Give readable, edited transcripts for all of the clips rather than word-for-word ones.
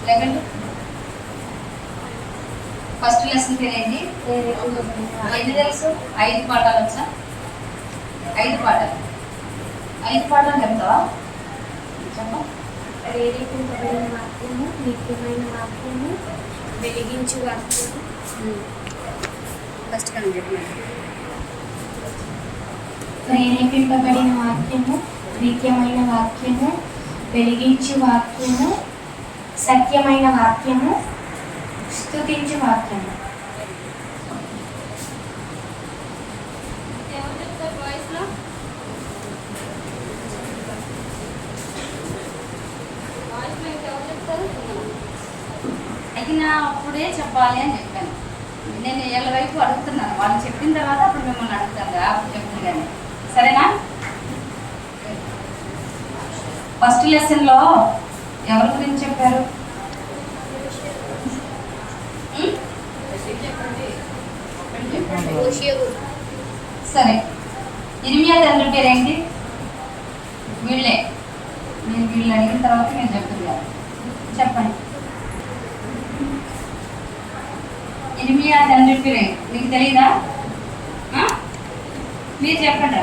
లేకండి first lesson పేరు ఏంటి? ఎన్ని తెలుసు? 5 పాఠాలు వచ్చా? 5 పాఠాలు. 5 పాఠాలు చెప్తావా? చెప్ప. ప్రేరేపింపబడిన వాక్యము, నిత్యమైన వాక్యము, వెలిగించు వాక్యము. ఫస్ట్ కానీ చెప్పండి. ప్రేరేపింపబడిన వాక్యము, నిత్యమైన వాక్యము, వెలిగించు వాక్యము, సత్యమైన వాక్యము, స్తుతించు వాక్యము. అడిగిన అప్పుడే చెప్పాలి అని చెప్పాను. నేను ఏళ్ళ వైపు అడుగుతున్నాను. వాళ్ళు చెప్పిన తర్వాత అప్పుడు మిమ్మల్ని అడుగుతాను. అప్పుడు చెప్తుంది కానీ సరేనా? ఫస్ట్ లెసన్లో ఎవరి గురించి చెప్పారు? సరే, ఇర్మియా తండ్రి పేరేంటి? వీళ్ళే. మీరు వీళ్ళు అడిగిన తర్వాత నేను చెప్తున్నాను. చెప్పండి. ఇర్మియా తండ్రి పేరే మీకు తెలీదా? మీరు చెప్పండి.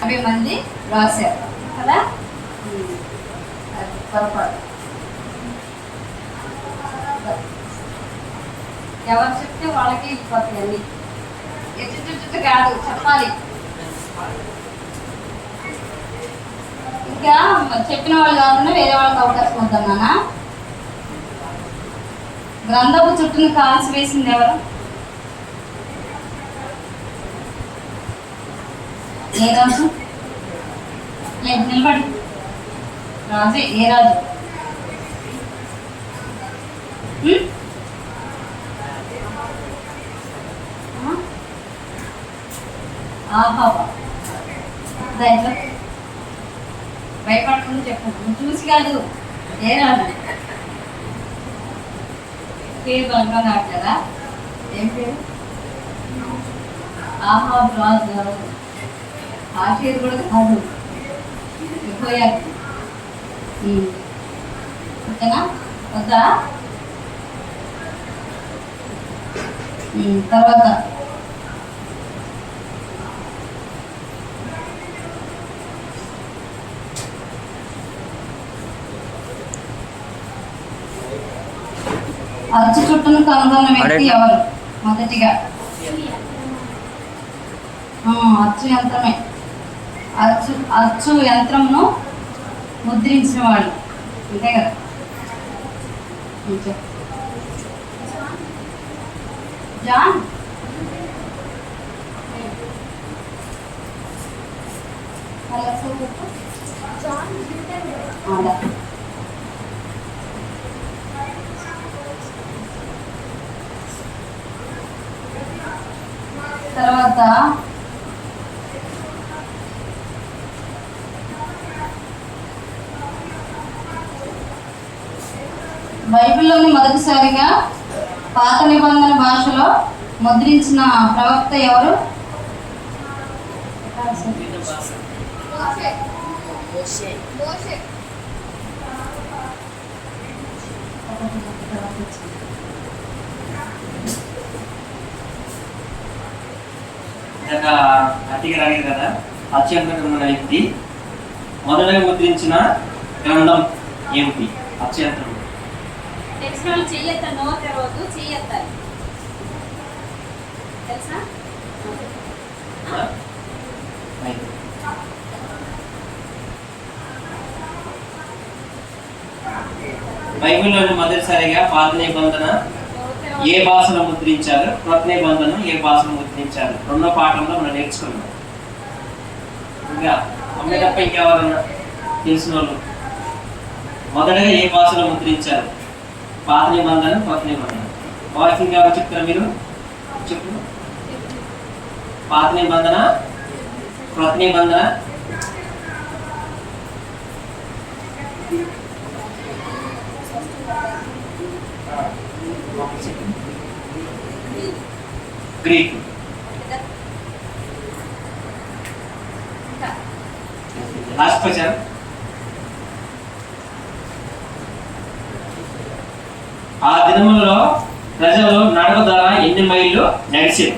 అవి మంది రాశారు కదా. పొరపాటు. ఎవరు చెప్తే వాళ్ళకి వెళ్ళిపోతాయి అన్ని. ఎటు కాదు చెప్పాలి. ఇంకా చెప్పిన వాళ్ళు కాకుండా వేరే వాళ్ళకి అవకాశం ఉందన్నానా? గ్రంథపు చుట్టూను కాల్చి వేసింది ఎవరు? ఏ రాజు? లేదు, నిలబడి. రాజు ఏ రాజు? ఆహాబా. దాంట్లో భయపడకుండా చెప్పండి. చూసి కాదు, ఏ రాజు? పేరు బలంగా నాటారా? ఏం పేరు? ఆహాబ్ రాజు. ఆ పేరు కూడా కాదు, పోయారు. ఓకేనా? వద్దా? తర్వాత అచ్చు చుట్టూను కనుగొన్న వ్యక్తి ఎవరు? మొదటిగా అచ్చు యంత్రమే. అచ్చు యంత్రమును ముద్రించిన వాళ్ళు, అంతే కదా? జాన్. తర్వాత బైబిల్లోని మొదటిసారిగా పాత నిబంధన భాషలో ముద్రించిన ప్రవక్త ఎవరు? అతిగా రాలేదు కదా. అత్యంతమైన వ్యక్తి మొదటగా ముద్రించిన గ్రంథం ఏమిటి? అత్యంతం తెలిసిన వాళ్ళు చెయ్యొద్దు. నో తెరవద్దు, చెయ్యొద్దాలి. తెలుసా? బైబిల్లోని మొదటిసారిగా పాత నిబంధన ఏ భాషలో ముద్రించారు, కొత్త నిబంధన ఏ భాషలో ముద్రించారు? రెండో పాఠంలో మనం నేర్చుకున్నాం. ఇంకా అమ్మాయి తప్ప ఇంకెవరన్నా తెలిసిన వాళ్ళు మొదటగా ఏ భాషలో ముద్రించారు? పాత నిబంధన, కొత్త నిబంధన. వాకింగ్ ఎవరు చెప్తారా? మీరు చెప్పు. పాత నిబంధన, కొత్త నిబంధన. గ్రీక్. Last question. ఆ దినములలో ప్రజలు నడక ద్వారా ఎన్ని మైళ్ళు నడిచారు?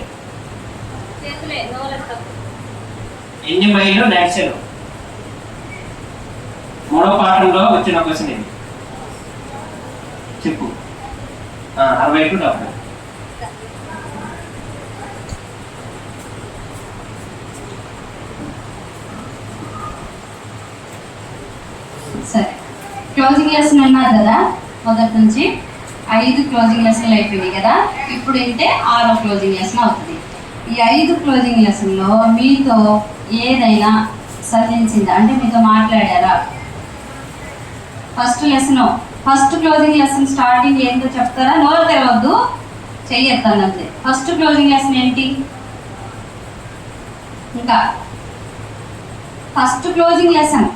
ఎన్ని మైళ్ళు నడిచారు? మూడో పాఠంలో వచ్చిన క్వశ్చన్ ఇది. చెప్పు. 60 టు 70. సరే, క్లోజింగ్ లెసన్ అన్నారు కదా, మొదటి నుంచి 5 క్లోజింగ్ లెసన్లు అయిపోయినాయి కదా. ఇప్పుడు అయితే 6వ క్లోజింగ్ లెసన్ అవుతుంది. ఈ 5 క్లోజింగ్ లెసన్లో మీతో ఏదైనా సంధించిందా అంటే మీతో మాట్లాడారా? ఫస్ట్ క్లోజింగ్ లెసన్ స్టార్టింగ్ ఏంటో చెప్తారా? నోరు తెరవద్దు, చెయ్యొద్దాను అంతే. ఫస్ట్ క్లోజింగ్ లెసన్ ఏంటి? ఇంకా ఫస్ట్ క్లోజింగ్ లెసన్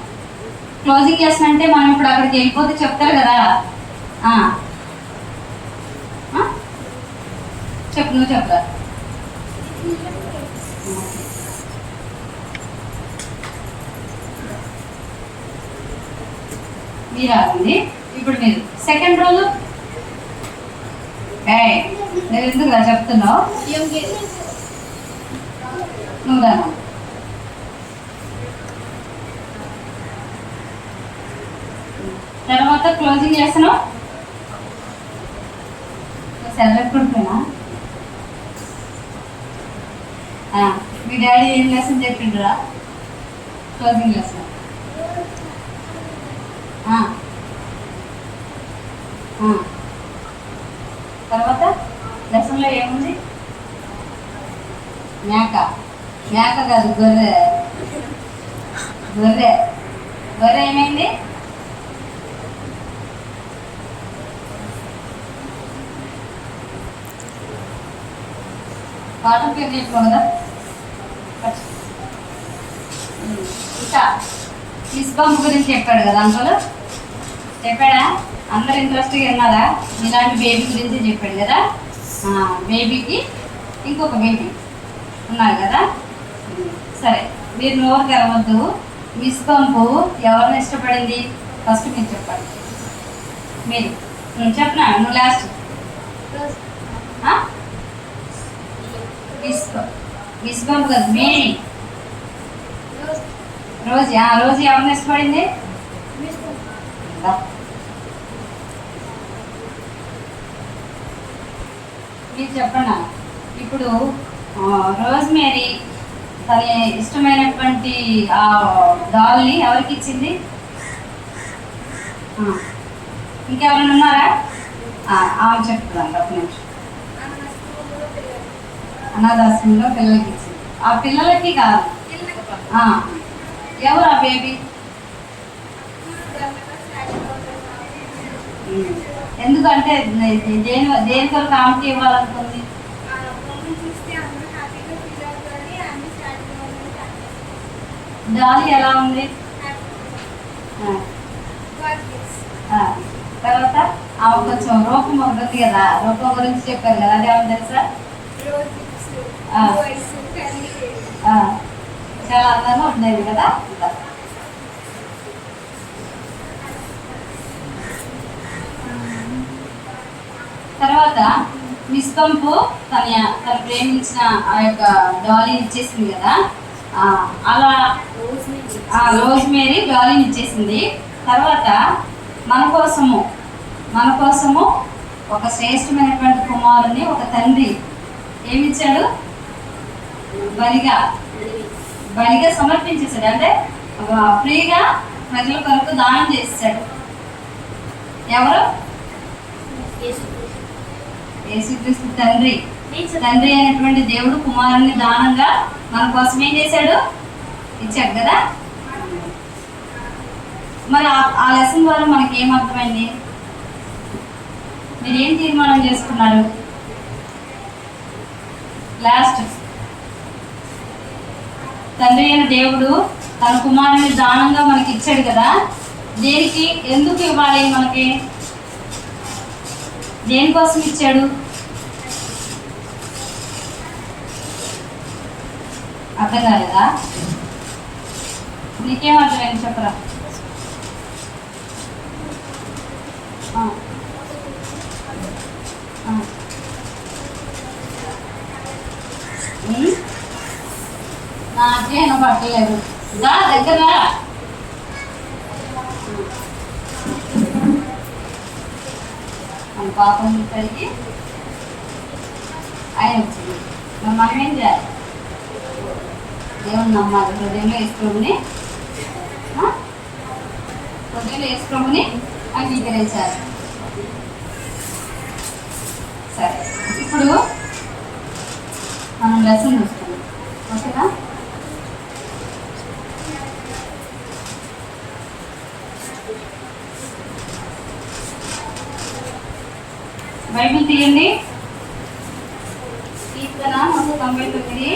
అంటే మనం ఇప్పుడు అక్కడికి వెళ్ళిపోతే చెప్తారు కదా. చెప్పు, నువ్వు చెప్పరా? మీరు ఆగింది. ఇప్పుడు మీరు సెకండ్ రోజు నేను ఎందుకు చెప్తున్నావు? నువ్వు రా. తర్వాత క్లోజింగ్ లెసన్ సెలవుకుంటున్నా. మీ డాడీ ఏం లెసన్ చెప్పిండ్రా? Closing lesson. తర్వాత లెసన్లో ఏముంది? మేక కాదు, గొర్రె ఏమైంది? పాఠం పేరు చెప్పావు కదా. ఇంకా ఇస్బంప్ గురించి చెప్పాడు కదా అంకుల్, చెప్పాడా? అందరు ఇంట్రెస్ట్గా విన్నారా? ఇలాంటి బేబీ గురించి చెప్పాడు కదా. బేబీకి ఇంకొక బేబీ ఉన్నారు కదా. సరే, మీరు నోరు తెరవద్దు. మిస్ పంపు ఎవరిని ఇష్టపడింది? ఫస్ట్ మీరు చెప్పండి. మీరు చెప్పనా? నువ్వు లాస్ట్. మిస్ పంపు కదా, మేరీ. రోజు ఎవరిని ఇష్టపడింది? మీరు చెప్పండి. ఇప్పుడు రోజ్మేరీ తన ఇష్టమైనటువంటి ఆ డాల్ని ఎవరికి ఇచ్చింది? ఇంకెవరైనా ఉన్నారా? ఆమె చెప్తాను. ఒక నిమిషం. అనాథాశ్రమంలో పిల్లలకి ఇచ్చింది. ఆ పిల్లలకి కాదు, ఎవరు ఆ బేబీ? ఎందుకంటే దేని కొరకు ఆమెకి ఇవ్వాలనుకుంది? డాలీ ఎలా ఉంది? తర్వాత ఆమె కొంచెం రూపం ఒకటి ఉంది కదా, రూపం గురించి చెప్పారు కదా, అది ఏమన్నా తెలుసా? చాలా అందంగా ఉండేది కదా. తర్వాత మిస్ పంపు తన ప్రేమించిన ఆ యొక్క డాలీని ఇచ్చేసింది కదా. అలా రోజ్మేరీ డాలీని ఇచ్చేసింది. తర్వాత మన కోసము ఒక శ్రేష్టమైనటువంటి కుమారుని ఒక తండ్రి ఏమిచ్చాడు? బలిగా సమర్పించేశాడు. అంటే ఫ్రీగా ప్రజల కొరకు దానం చేసేసాడు. ఎవరు? యేసుక్రీస్తు తండ్రి అయినటువంటి దేవుడు కుమారుని దానంగా మన కోసం ఏం చేశాడు? ఇచ్చాడు కదా. మరి ఆ లెసన్ ద్వారా మనకి ఏం అర్థమైంది? మీరు ఏం తీర్మానం చేసుకున్నారు? లాస్ట్, తండ్రి అయిన దేవుడు తన కుమారుని దానంగా మనకి ఇచ్చాడు కదా. దేనికి, ఎందుకు ఇవ్వాలి? మనకి దేనికోసం ఇచ్చాడు? అర్థం కాలేదా? నీకేం అర్థమైంది చెప్పరా? నాకేం పట్టలేదు. దా దగ్గర మన పాపం కడిగి ఆయన వచ్చింది. మరి మనం ఏం చేయాలి? దేవుని నమ్మాలి. హృదయంలో వేసుకోమని అంగీకరించాలి. సరే, ఇప్పుడు మనం లెసన్ చూస్తున్నాం. ఓకేనా? బైబిల్ తీయండి. కీర్తన 199.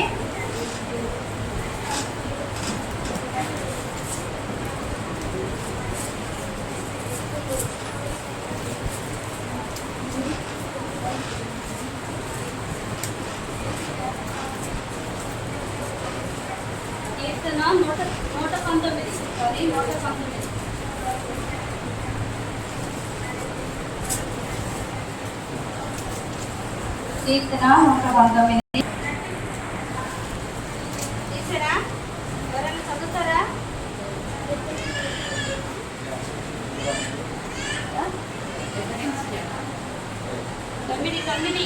కీర్తన 119. సారీ 119. కీర్తన 119. తీసారా? ఎవరైనా చదువుతారా? తొమ్మిది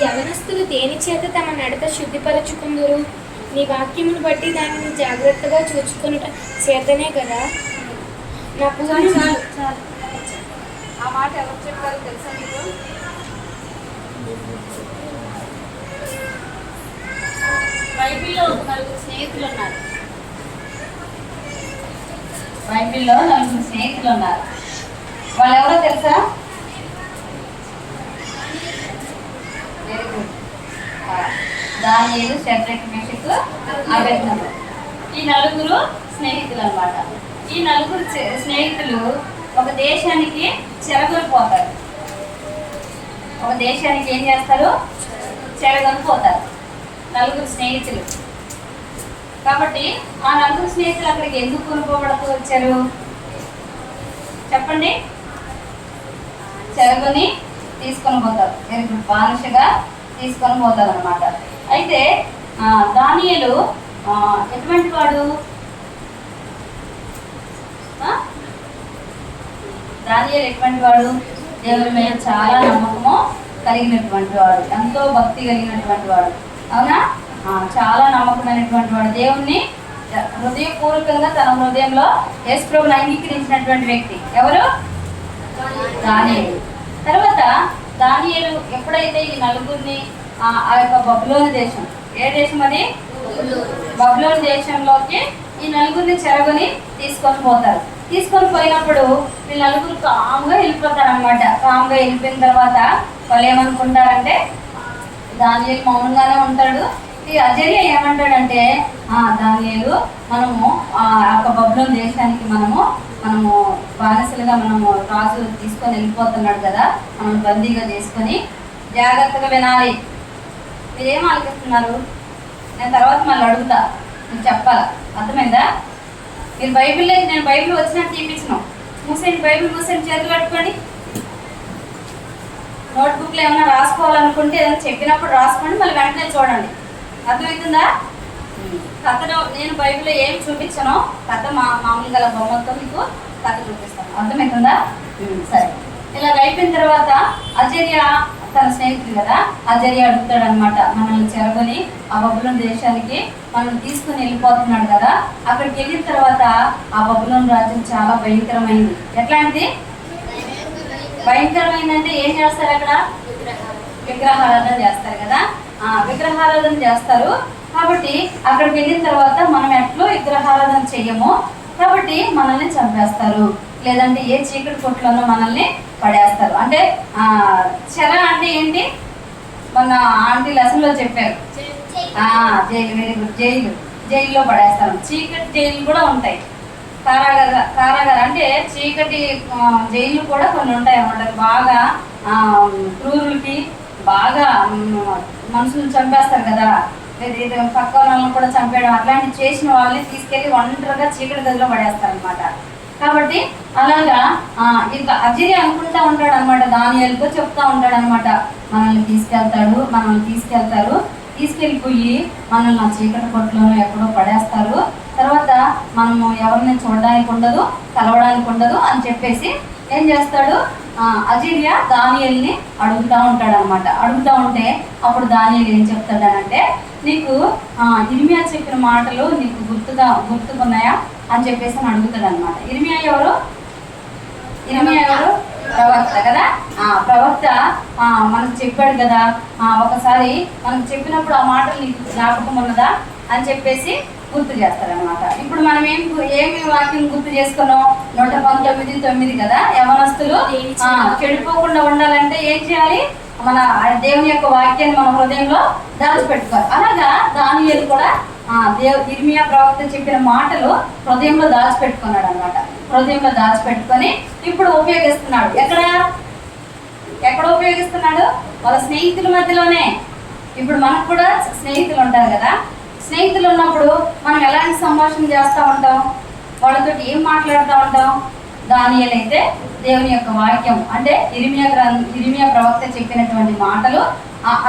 యవనస్తులు దేని చేత తమ నడత శుద్ధిపరచుకుందరు? నీ వాక్యమును బట్టి దానిని జాగ్రత్తగా చూచుకునుట చేతనే కదా. నా పూర్ణ ఆ మాట ఎవరు చెప్పారు తెలుసా మీకు? బైబిల్లో 4 స్నేహితులు ఉన్నారు. బైబిల్లో 4 స్నేహితులు ఉన్నారు. వాళ్ళు ఎవరో తెలుసా? Very good. దానియేలు, షద్రక్, మెషకు, అబేద్నెగో. ఈ 4 స్నేహితులు అన్నమాట. ఈ 4 స్నేహితులు ఒక దేశానికి చెరగొనిపోతారు. ఒక దేశానికి ఏం చేస్తారు? చెరగొనిపోతారు. 4 స్నేహితులు. కాబట్టి ఆ 4 స్నేహితులు అక్కడికి ఎందుకు కొనుక్కోబడుతూ వచ్చారు చెప్పండి? చెరగొని తీసుకొని పోతారు. బానిసగా తీసుకొని పోతారు అనమాట. అయితే దానియేలు ఎటువంటి వాడు? దానియేలు ఎటువంటి వాడు? దేవుని మీద చాలా నమ్మకము కలిగినటువంటి వాడు, ఎంతో భక్తి కలిగినటువంటి వాడు. అవునా? చాలా నమ్మకమైనటువంటి వాడు. దేవుణ్ణి హృదయపూర్వకంగా తన హృదయంలో యేసుప్రభువుని అంగీకరించినటువంటి వ్యక్తి. ఎవరు? దానియేలు. తర్వాత దానియేలు ఎప్పుడైతే ఈ 4 ఆ యొక్క బబులోను దేశం, ఏ దేశం అది? బబులోను దేశంలోకి ఈ 4 చెరగొని తీసుకొని పోతారు. తీసుకొని పోయినప్పుడు వీళ్ళు 4 కామ్గా వెళ్ళిపోతారు అనమాట. కామ్గా వెళ్ళిపోయిన తర్వాత వాళ్ళు ఏమనుకుంటారంటే, దానియేలు మౌనంగానే ఉంటాడు. ఈ అజర్య ఏమంటాడంటే, దానియేలు మనము ఆ యొక్క బబులోను దేశానికి మనము బానిసలుగా మనము రాజు తీసుకొని వెళ్ళిపోతున్నాడు కదా, మనం బందీగా చేసుకొని జాగ్రత్తగా వినాలి. మీరేం ఆలోచిస్తున్నారు? నేను తర్వాత మళ్ళీ అడుగుతా, మీరు చెప్పాలా. అర్థమైందా? మీరు నేను బైబిల్ వచ్చినట్టు చూపించను. మూసేయండి, బైబిల్ మూసేయండి, చేతులు పట్టుకోండి. నోట్బుక్లో ఏమైనా రాసుకోవాలనుకుంటే ఏదైనా చెప్పినప్పుడు రాసుకోండి, మళ్ళీ వెంటనే చూడండి. అర్థమవుతుందా? కథలో నేను బైబిల్లో ఏం చూపించను, కథ మామూలుగా బొమ్మతో మీకు కథ చూపిస్తాను. అర్థమవుతుందా? సరే. ఇలా అయిపోయిన తర్వాత అజర్య తన స్నేహితుడు కదా, అజర్య అడుగుతాడు అనమాట, మనల్ని చెరగొని ఆ బబులోను దేశానికి మనల్ని తీసుకుని వెళ్ళిపోతున్నాడు కదా, అక్కడికి వెళ్ళిన తర్వాత ఆ బబులోను రాజ్యం చాలా భయంకరమైంది. ఎట్లాంటిది? భయంకరమైందంటే ఏం చేస్తారు అక్కడ? విగ్రహారాధన చేస్తారు కదా. విగ్రహారాధన చేస్తారు. కాబట్టి అక్కడికి వెళ్ళిన తర్వాత మనం ఎట్లో విగ్రహారాధన చెయ్యము, కాబట్టి మనల్ని చంపేస్తారు, లేదంటే ఏ చీకటి కొట్లోనో మనల్ని పడేస్తారు. అంటే చెర అంటే ఏంటి? మన ఆంటీ లెసన్లో చెప్పారు. జైలు. Very good. జైల్లో పడేస్తారు. చీకటి జైలు కూడా ఉంటాయి. కారాగార అంటే చీకటి జైలు కూడా కొన్ని ఉంటాయి అన్నమాట. బాగా క్రూరులకి బాగా మనుషులను చంపేస్తారు కదా, పక్క వాళ్ళని కూడా చంపేయడం అట్లాంటివి చేసిన వాళ్ళని తీసుకెళ్లి ఒంటరిగా చీకటి గదిలో పడేస్తారనమాట. కాబట్టి అలాగా ఇంకా అజీరి అనుకుంటా ఉంటాడు అనమాట, దానియేలుతో చెప్తా ఉంటాడు అనమాట, మనల్ని తీసుకెళ్తారు, తీసుకెళ్ళిపోయి మనల్ని ఆ చీకటి కొట్టులోనూ ఎక్కడో పడేస్తారు, తర్వాత మనము ఎవరిని చూడడానికి ఉండదు, కలవడానికి ఉండదు అని చెప్పేసి ఏం చేస్తాడు, అజీరియా దానియేలుని అడుగుతూ ఉంటాడు అనమాట. అడుగుతూ ఉంటే అప్పుడు దానియేలు ఏం చెప్తాడనంటే, నీకు ఇర్మియా చెప్పిన మాటలు నీకు గుర్తుకున్నాయా అని చెప్పేసి అని అడుగుతాడు అనమాట. ఇర్మియా ఎవరు? ప్రవక్త కదా. ప్రవక్త మనకు చెప్పాడు కదా, ఒకసారి మనకు చెప్పినప్పుడు ఆ మాటలు నీకు జ్ఞాపకం ఉన్నదా అని చెప్పేసి గుర్తు చేస్తారనమాట. ఇప్పుడు మనం ఏమి వాక్యం గుర్తు చేసుకున్నాం? 119:9 కదా. యవనస్తులు చెడిపోకుండా ఉండాలంటే ఏం చేయాలి? మన దేవుని యొక్క వాక్యాన్ని మన హృదయంలో దాచిపెట్టుకోవాలి. అలాగా దానియేలు కూడా ఇర్మియా ప్రవక్త చెప్పిన మాటలు హృదయంలో దాచిపెట్టుకున్నాడు అనమాట. హృదయంలో దాచిపెట్టుకొని ఇప్పుడు ఉపయోగిస్తున్నాడు. ఎక్కడ ఉపయోగిస్తున్నాడు? వాళ్ళ స్నేహితుల మధ్యలోనే. ఇప్పుడు మనకు కూడా స్నేహితులు ఉంటారు కదా. స్నేహితులు ఉన్నప్పుడు మనం ఎలాంటి సంభాషణ చేస్తూ ఉంటాం? వాళ్ళతో ఏం మాట్లాడుతూ ఉంటాం? దానియేలు అయితే దేవుని యొక్క వాక్యం అంటే ఇర్మియా ప్రవక్త చెప్పినటువంటి మాటలు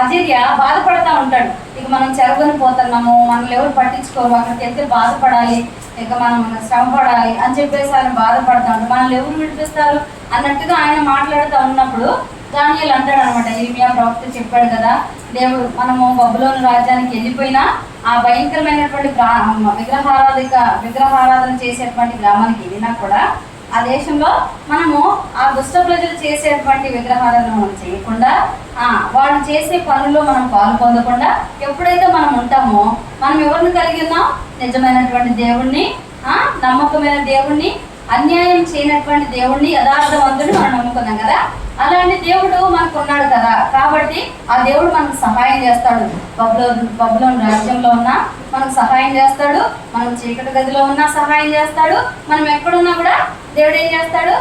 అజీరియా బాధపడతా ఉంటాడు. ఇక మనం చెరగని పోతున్నాము, మనల్ని ఎవరు పట్టించుకోరు, అక్కడికి వెళ్తే బాధపడాలి, ఇక మనం శ్రమ పడాలి అని చెప్పేసి ఆయన బాధపడతా ఉంటాడు. మనల్ని ఎవరు విడిపిస్తారు అన్నట్టుగా ఆయన మాట్లాడుతూ ఉన్నప్పుడు దానియేలు అంటాడు అనమాట, ఇర్మియా ప్రవక్త చెప్పాడు కదా, దేవుడు మనము బబులోను రాజ్యానికి వెళ్ళిపోయినా ఆ భయంకరమైనటువంటి విగ్రహారాధన చేసేటువంటి గ్రామానికి వెళ్ళినా కూడా ఆ దేశంలో మనము ఆ దుష్ట ప్రజలు చేసేటువంటి విగ్రహారాధన మనం చేయకుండా, వాళ్ళు చేసే పనుల్లో మనం పాలు పొందకుండా ఎప్పుడైతే మనం ఉంటామో, మనం ఎవరిని కలిగి ఉన్నాం? నిజమైనటువంటి దేవుణ్ణి, నమ్మకమైన దేవుణ్ణి, అన్యాయం చేయనటువంటి దేవుణ్ణి, యథార్థవంతుడిని మనం నమ్ముకున్నాం కదా. అలాంటి దేవుడు మనకు ఉన్నాడు కదా. కాబట్టి ఆ దేవుడు మనకు సహాయం చేస్తాడు. బబులోను రాజ్యంలో ఉన్నా మనకు సహాయం చేస్తాడు, మనం చీకటి గదిలో ఉన్నా సహాయం చేస్తాడు, మనం ఎక్కడున్నా కూడా దేవుడు ఏం చేస్తాడు?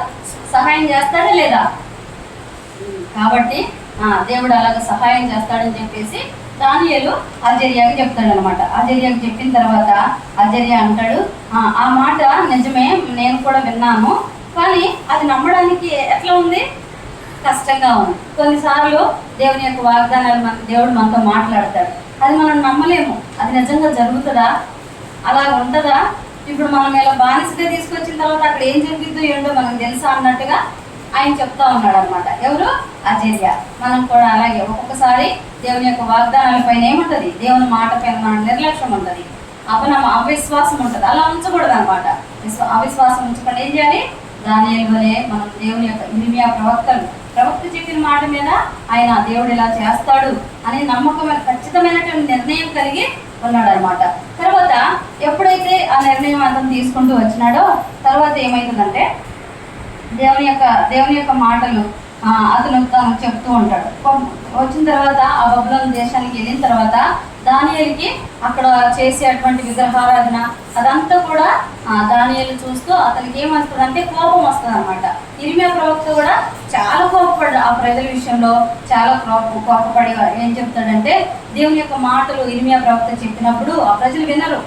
సహాయం చేస్తాడా లేదా? కాబట్టి దేవుడు అలాగ సహాయం చేస్తాడని చెప్పేసి దానియేలు అజర్యాకి చెప్తాడు అనమాట. అజర్యాకి చెప్పిన తర్వాత అజర్యా అంటాడు, ఆ మాట నిజమే, నేను కూడా విన్నాను, కానీ అది నమ్మడానికి ఎట్లా ఉంది? కష్టంగా ఉంది. కొన్నిసార్లు దేవుని యొక్క వాగ్దానాలు దేవుడు మనతో మాట్లాడతాడు, అది మనం నమ్మలేము. అది నిజంగా జరుగుతుందా? అలా ఉంటుందా? ఇప్పుడు మనం ఇలా బానిసగా తీసుకొచ్చిన తర్వాత అక్కడ ఏం జరుగుతుందో ఏంటో మనకు తెలుసా అన్నట్టుగా ఆయన చెప్తా ఉన్నాడు అనమాట. ఎవరు? అజర్యా. మనం కూడా అలాగే ఒక్కొక్కసారి దేవుని యొక్క వాగ్దానాల పైన ఏముంటుంది? దేవుని మాట పైన మన నిర్లక్ష్యం ఉంటుంది, అవిశ్వాసం ఉంటుంది. అలా ఉంచకూడదు అనమాట. అవిశ్వాసం ఉంచకుండా ఏం చేయాలి? దానియేలు వలె మనం దేవుని యొక్క ఇర్మియా ప్రవక్త చెప్పిన మాట మీద ఆయన దేవుడు ఇలా చేస్తాడు అనే నమ్మకమైన ఖచ్చితమైనటువంటి నిర్ణయం కలిగి ఉన్నాడు అనమాట. తర్వాత ఎప్పుడైతే ఆ నిర్ణయం అతను తీసుకుంటూ వచ్చినాడో తర్వాత ఏమవుతుందంటే దేవుని యొక్క మాటలు అతను తను చెప్తూ ఉంటాడు. వచ్చిన తర్వాత ఆ బబులోను దేశానికి వెళ్ళిన తర్వాత దానియేలుకి అక్కడ చేసేటువంటి విగ్రహారాధన అదంతా కూడా దానియేలు చూస్తూ అతనికి ఏమొస్తుంది అంటే కోపం వస్తుంది అనమాట. ఇర్మియా ప్రవక్త కూడా చాలా కోపపడ్డాడు ఆ ప్రజల విషయంలో, చాలా కోపపడి ఏం చెప్తాడంటే, దేవుని యొక్క మాటలు ఇర్మియా ప్రవక్త చెప్పినప్పుడు ఆ ప్రజలు వినరు.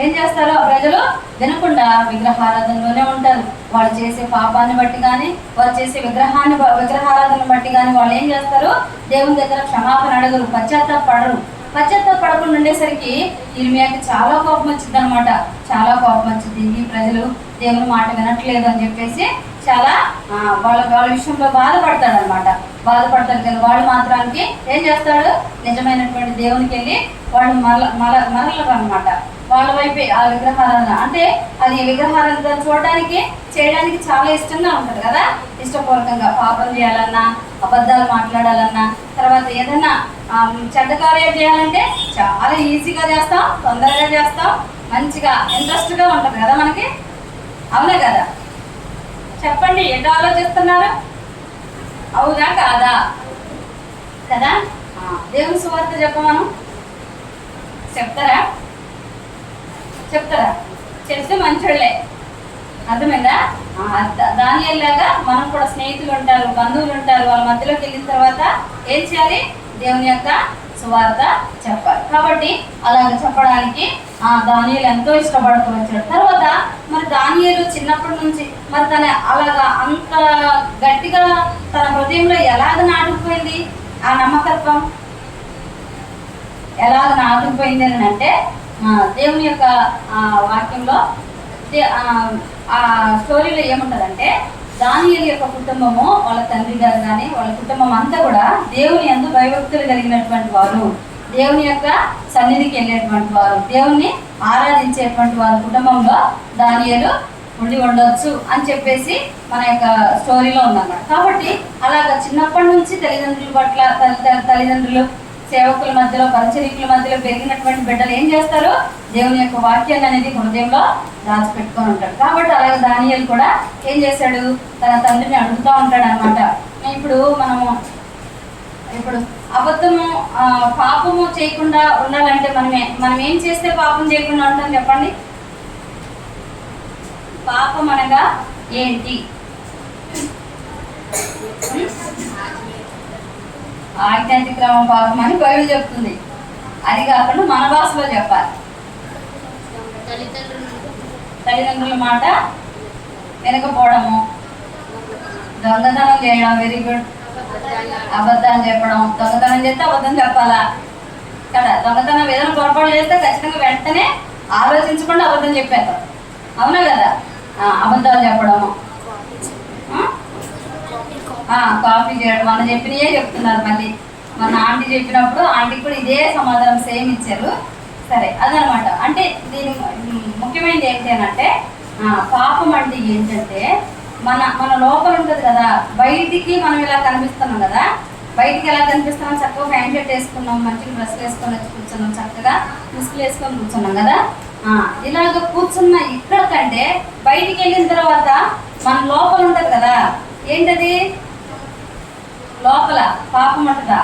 ఏం చేస్తారు? ఆ ప్రజలు వినకుండా విగ్రహారాధనలోనే ఉంటారు. వాళ్ళు చేసే పాపాన్ని బట్టి కానీ, వాళ్ళు చేసే విగ్రహారాధన బట్టి కానీ వాళ్ళు ఏం చేస్తారు? దేవుని దగ్గర క్షమాపణ అడగరు, పశ్చాత్తాపడకుండా ఉండేసరికి ఇర్మియాకి చాలా కోపం వచ్చింది అనమాట. చాలా కోపం వచ్చింది. ఈ ప్రజలు దేవుని మాట వినట్లేదు అని చెప్పేసి చాలా వాళ్ళ విషయంలో బాధపడతాడు కానీ వాళ్ళు మాత్రానికి ఏం చేస్తాడు? నిజమైనటువంటి దేవునికి వెళ్ళి వాళ్ళు మరలరు అనమాట. వాళ్ళ వైపే ఆ విగ్రహారాధన అంటే అది విగ్రహారాధన చూడడానికి చేయడానికి చాలా ఇష్టంగా ఉంటుంది కదా. ఇష్టపూర్వకంగా పాపం చేయాలన్నా, అబద్ధాలు మాట్లాడాలన్నా, తర్వాత ఏదైనా చెడ్డ కార్యాలు చేయాలంటే చాలా ఈజీగా చేస్తాం, తొందరగా చేస్తాం, మంచిగా ఇంట్రెస్ట్గా ఉంటుంది కదా మనకి. అవునా కదా? చెప్పండి, ఎటు ఆలోచిస్తున్నారు? అవునా కాదా? కదా. దేవుని సువార్త చెప్పమను చెప్తారా? చెప్తే మంచోళ్ళే. అర్థమైందా? దానియేలులాగా మనం కూడా స్నేహితులు ఉంటారు, బంధువులు ఉంటారు, వాళ్ళ మధ్యలోకి వెళ్ళిన తర్వాత ఏం చేయాలి? దేవుని యొక్క సువార్త చెప్పాలి. కాబట్టి అలాగ చెప్పడానికి దానియేలు ఎంతో ఇష్టపడుతూ వచ్చాడు. తర్వాత మరి దానియేలు చిన్నప్పటి నుంచి మరి తన అలాగా అంత గట్టిగా తన హృదయంలో ఎలాగ నాటుకుపోయింది ఆ నమ్మకత్వం, ఎలాగ నాటుకుపోయింది అని అంటే దేవుని యొక్క వాక్యంలో ఆ స్టోరీలో ఏముంటుందంటే దానియేలు యొక్క కుటుంబము, వాళ్ళ తండ్రి గారు కానీ వాళ్ళ కుటుంబం అంతా కూడా దేవుని యందు భయభక్తులు కలిగినటువంటి వారు, దేవుని యొక్క సన్నిధికి వెళ్ళేటువంటి వారు, దేవుణ్ణి ఆరాధించేటువంటి వారి కుటుంబంలో దానియేలు ఉండి ఉండొచ్చు అని చెప్పేసి మన యొక్క స్టోరీలో ఉందన్నమాట. కాబట్టి అలాగ చిన్నప్పటి నుంచి తల్లిదండ్రుల పట్ల తల్లిదండ్రులు సేవకుల మధ్యలో పరిచర్యకుల మధ్యలో పెరిగినటువంటి బిడ్డలు ఏం చేస్తారు, దేవుని యొక్క వాక్యాన్ని అనేది హృదయంలో దాచిపెట్టుకొని ఉంటాడు. కాబట్టి అలాగే దానియేలు కూడా ఏం చేశాడు, తన తండ్రిని అడుగుతూ ఉంటాడు అనమాట. ఇప్పుడు అబద్ధము పాపము చేయకుండా ఉండాలంటే మనం ఏం చేస్తే పాపం చేయకుండా ఉంటాం చెప్పండి? పాపం అనగా ఏంటి? ఆజ్ఞాతిక్రమం పాపం అని బైబిల్ చెప్తుంది. అది కాకుండా మన భాషలో చెప్పాలి. తల్లిదండ్రుల మాట వెనకపోవడము, దొంగతనం చేయడం, వెరీ గుడ్. అబద్ధాలు చెప్పడం, దొంగతనం చేస్తే అబద్ధం చెప్పాలా కదా. దొంగతనం ఏదైనా పొరపాటు చేస్తే ఖచ్చితంగా వెంటనే ఆలోచించకుండా అబద్ధం చెప్పేస్తాం, అవునా కదా. అబద్ధాలు చెప్పడము, కాపీ చేయడం, మన చెప్పినయే చెప్తున్నారు. మళ్ళీ మన ఆంటీ చెప్పినప్పుడు ఆంటీకి కూడా ఇదే సమాధానం సేమ్ ఇచ్చారు. సరే, అదనమాట. అంటే దీని ముఖ్యమైనది ఏంటి అని అంటే పాపం అంటే ఏంటంటే మన లోపల ఉంటుంది కదా, బయటికి మనం ఇలా కనిపిస్తున్నాం కదా, బయటికి ఎలా కనిపిస్తున్నాం, చక్కగా ప్యాంట్ షర్ట్ వేసుకున్నాం, మంచిగా డ్రెస్సులు వేసుకొని వచ్చి కూర్చున్నాం, చక్కగా ముసుగులు వేసుకొని కూర్చున్నాం కదా. ఇలాగ కూర్చున్న ఇక్కడ కంటే బయటికి వెళ్ళిన తర్వాత మన లోపల ఉంటుంది కదా, ఏంటది? లోపల పాపం ఉంటుందా?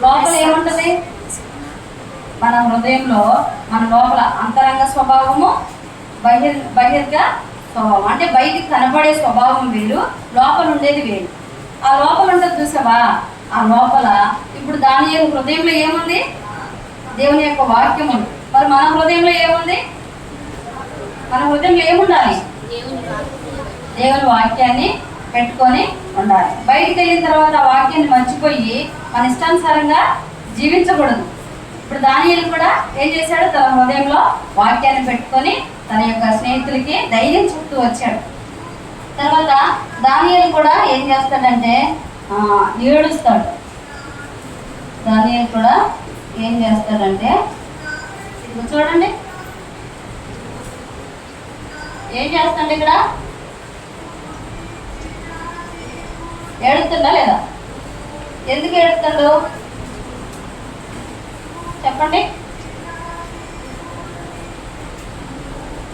లోపల ఏముంటుంది? మన హృదయంలో మన లోపల అంతరంగ స్వభావము, బహిర్గ స్వభావం. అంటే బయటికి కనబడే స్వభావం వేరు, లోపల ఉండేది వేరు. ఆ లోపల ఉంటుంది చూసావా, ఆ లోపల ఇప్పుడు దానియేలు హృదయంలో ఏముంది? దేవుని యొక్క వాక్యం ఉంది. మరి మన హృదయంలో ఏముంది? మన హృదయంలో ఏముండాలి? దేవుని వాక్యాన్ని పెట్టుకొని ఉండాలి. బయటికి వెళ్ళిన తర్వాత ఆ వాక్యాన్ని మర్చిపోయి మన ఇష్టానుసారంగా జీవించకూడదు. ఇప్పుడు దానియేలు కూడా ఏం చేశాడు? తన హృదయంలో వాక్యాన్ని పెట్టుకొని తన యొక్క స్నేహితులకి ధైర్యం చెప్తూ వచ్చాడు. తర్వాత దానియేలు కూడా ఏం చేస్తాడంటే ఏడుస్తాడు. దానియేలు కూడా ఏం చేస్తాడంటే ఇప్పుడు చూడండి ఏం చేస్తాడు ఇక్కడ, ఏడుతుందా లేదా? ఎందుకు ఏడుస్తాడు చెప్పండి?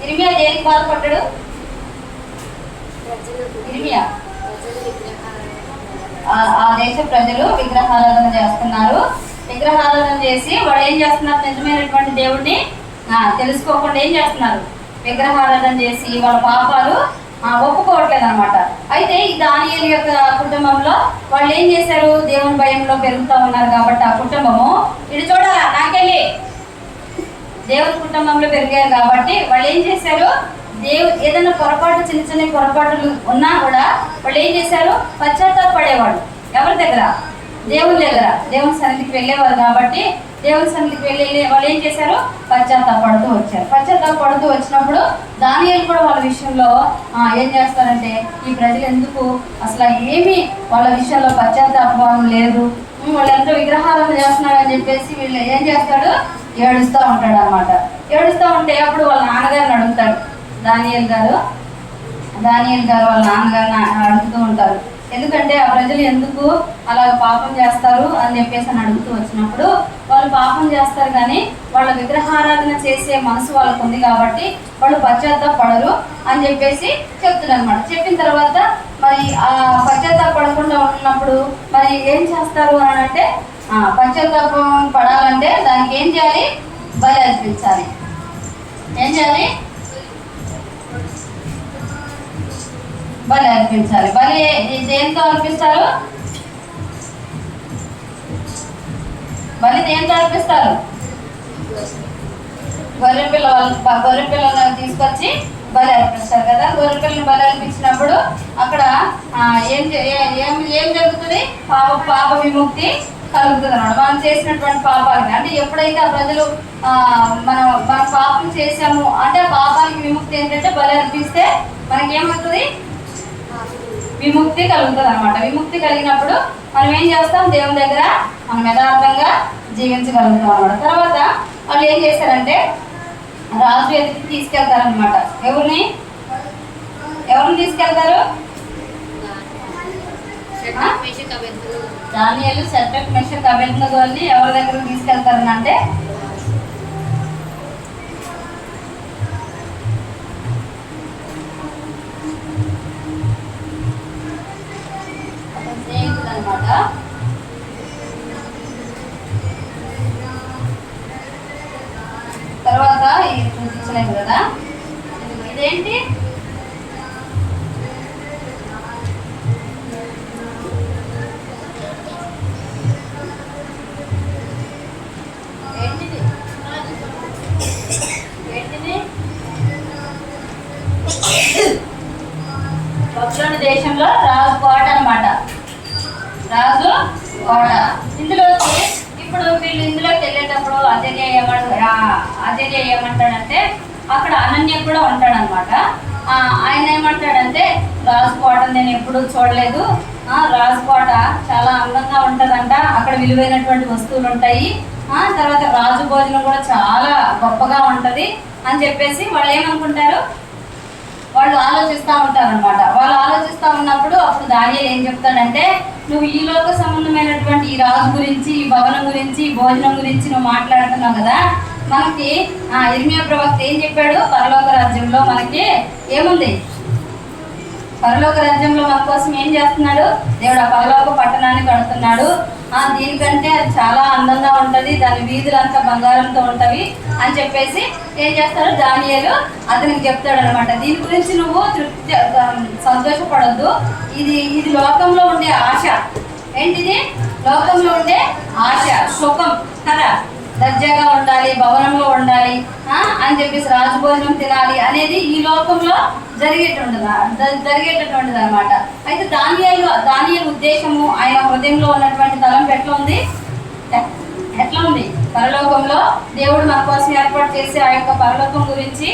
ఇర్మియా దేనికి బాధపడ్డాడు? ఇర్మియా ఆ దేశ ప్రజలు విగ్రహారాధన చేస్తున్నారు. విగ్రహారాధన చేసి వాళ్ళు ఏం చేస్తున్నారు? నిజమైనటువంటి దేవుడిని తెలుసుకోకుండా ఏం చేస్తున్నారు? విగ్రహారాధన చేసి వాళ్ళ పాపాలు ఒప్పుకోవట్లేదు అనమాట. అయితే ఈ దానియేలు యొక్క కుటుంబంలో వాళ్ళు ఏం చేశారు? దేవుని భయంలో పెరుగుతూ ఉన్నారు కాబట్టి ఆ కుటుంబము ఇటు చూడాలా నాకెళ్ళి దేవుని కుటుంబంలో పెరిగారు కాబట్టి వాళ్ళు ఏం చేశారు? ఏదైనా పొరపాటు, చిన్న చిన్న పొరపాట్లు ఉన్నా కూడా వాళ్ళు ఏం చేశారు? పశ్చాత్తాపడేవాడు. ఎవరి దగ్గర? దేవుని దగ్గర. దేవుని సన్నిధికి వెళ్ళేవారు కాబట్టి దేవుని సన్నిధికి వెళ్ళి వాళ్ళు ఏం చేశారు? పశ్చాత్తాపడుతూ వచ్చారు. పశ్చాత్తాపడుతూ వచ్చినప్పుడు దానియేలు కూడా వాళ్ళ విషయంలో ఏం చేస్తారంటే ఈ ప్రజలు ఎందుకు అసలు ఏమీ వాళ్ళ విషయంలో పశ్చాత్తాపం లేదు, వాళ్ళు ఎంతో విగ్రహాలను చేస్తున్నారు అని చెప్పేసి వీళ్ళు ఏం చేస్తాడు? ఏడుస్తూ ఉంటాడు అనమాట. ఏడుస్తూ ఉంటే అప్పుడు వాళ్ళ నాన్నగారిని అడుగుతాడు. దానియేలు గారు వాళ్ళ నాన్నగారిని అడుగుతూ ఉంటారు. ఎందుకంటే ఆ ప్రజలు ఎందుకు అలాగ పాపం చేస్తారు అని చెప్పేసి అని అడుగుతూ వచ్చినప్పుడు వాళ్ళు పాపం చేస్తారు కానీ వాళ్ళ విగ్రహారాధన చేసే మనసు వాళ్ళకు ఉంది కాబట్టి వాళ్ళు పశ్చాత్తాపడరు అని చెప్పేసి చెప్తున్నారు అనమాట. చెప్పిన తర్వాత మరి ఆ పశ్చాత్తాపడకుండా ఉన్నప్పుడు మరి ఏం చేస్తారు అని అంటే పశ్చాత్తాపం పడాలంటే దానికి ఏం చేయాలి? బలి అర్పించాలి. ఏం చేయాలి? బలి అర్పించాలి. బలి దేంతో అర్పిస్తారు? బలిని ఏం అర్పిస్తారు? గొర్రె పిల్లలను తీసుకొచ్చి బలి అర్పిస్తారు కదా. గొర్రె పిల్లని బలి అర్పించినప్పుడు అక్కడ ఏం జరుగుతుంది? పాప విముక్తి కలుగుతుంది అన్నమాట. మనం చేసినటువంటి పాపాలకి, అంటే ఎప్పుడైతే ఆ ప్రజలు మనం పాపం చేసాము అంటే పాపానికి విముక్తి ఏంటంటే బలి అర్పిస్తే మనకేమవుతుంది? విముక్తి కలుగుతుంది అనమాట. విముక్తి కలిగినప్పుడు మనం ఏం చేస్తాం? దేవుని దగ్గర మనం యథార్థంగా జీవించగలుగుతాం అనమాట. తర్వాత వాళ్ళు ఏం చేశారంటే రాజు ఎదుటికి తీసుకెళ్తారనమాట. ఎవరిని తీసుకెళ్తారు? దానియేలు, షడ్రక్, మెషక్, అబేద్నెగోని ఎవరి దగ్గరకు తీసుకెళ్తారని అంటే స్నేహితులు అనమాట. తర్వాత ఇది చూపించలేదు కదా, ఇదేంటి? బబులోను దేశంలో రాజు కోట అనమాట. రాజు కోట. ఇందులోకి ఇప్పుడు వీళ్ళు ఇందులోకి వెళ్ళేటప్పుడు అజర్య ఏమంటాడంటే అక్కడ అనన్య కూడా ఉంటాడనమాట. ఆయన ఏమంటాడంటే రాజు కోట నేను ఎప్పుడూ చూడలేదు, రాజు కోట చాలా అందంగా ఉంటుందంట, అక్కడ విలువైనటువంటి వస్తువులు ఉంటాయి, తర్వాత రాజు భోజనం కూడా చాలా గొప్పగా ఉంటుంది అని చెప్పేసి వాళ్ళు ఏమనుకుంటారు? వాళ్ళు ఆలోచిస్తూ ఉంటారు అనమాట. వాళ్ళు ఆలోచిస్తూ ఉన్నప్పుడు అప్పుడు దానియేలు ఏం చెప్తాడంటే నువ్వు ఈ లోక సంబంధమైనటువంటి ఈ రాజు గురించి, ఈ భవనం గురించి, ఈ భోజనం గురించి నువ్వు మాట్లాడుతున్నావు కదా, మనకి ఇర్మియా ప్రవక్త ఏం చెప్పాడు? పరలోక రాజ్యంలో మనకి ఏముంది? పరలోక రాజ్యంలో మన కోసం ఏం చేస్తున్నాడు? దేవుడు ఆ పరలోక పట్టణాన్ని కడుతున్నాడు, దీనికంటే అది చాలా అందంగా ఉంటుంది, దాని వీధులంతా బంగారంతో ఉంటవి అని చెప్పేసి ఏం చేస్తాడు? దానియేలు అతనికి చెప్తాడు అనమాట. దీని గురించి నువ్వు సంతోషపడొద్దు, ఇది లోకంలో ఉండే ఆశ. ఏంటిది? లోకంలో ఉండే ఆశ, సుఖం కదా, దర్జాగా ఉండాలి, భవనంలో ఉండాలి అని చెప్పేసి రాజభోజనం తినాలి అనేది ఈ లోకంలో జరిగేటటువంటిది అనమాట. అయితే దానియేలు ఉద్దేశము, ఆయన హృదయంలో ఉన్నటువంటి తలంపు ఎట్లా ఉంది? పరలోకంలో దేవుడు మన కోసం ఏర్పాటు చేసే ఆ యొక్క పరలోకం గురించి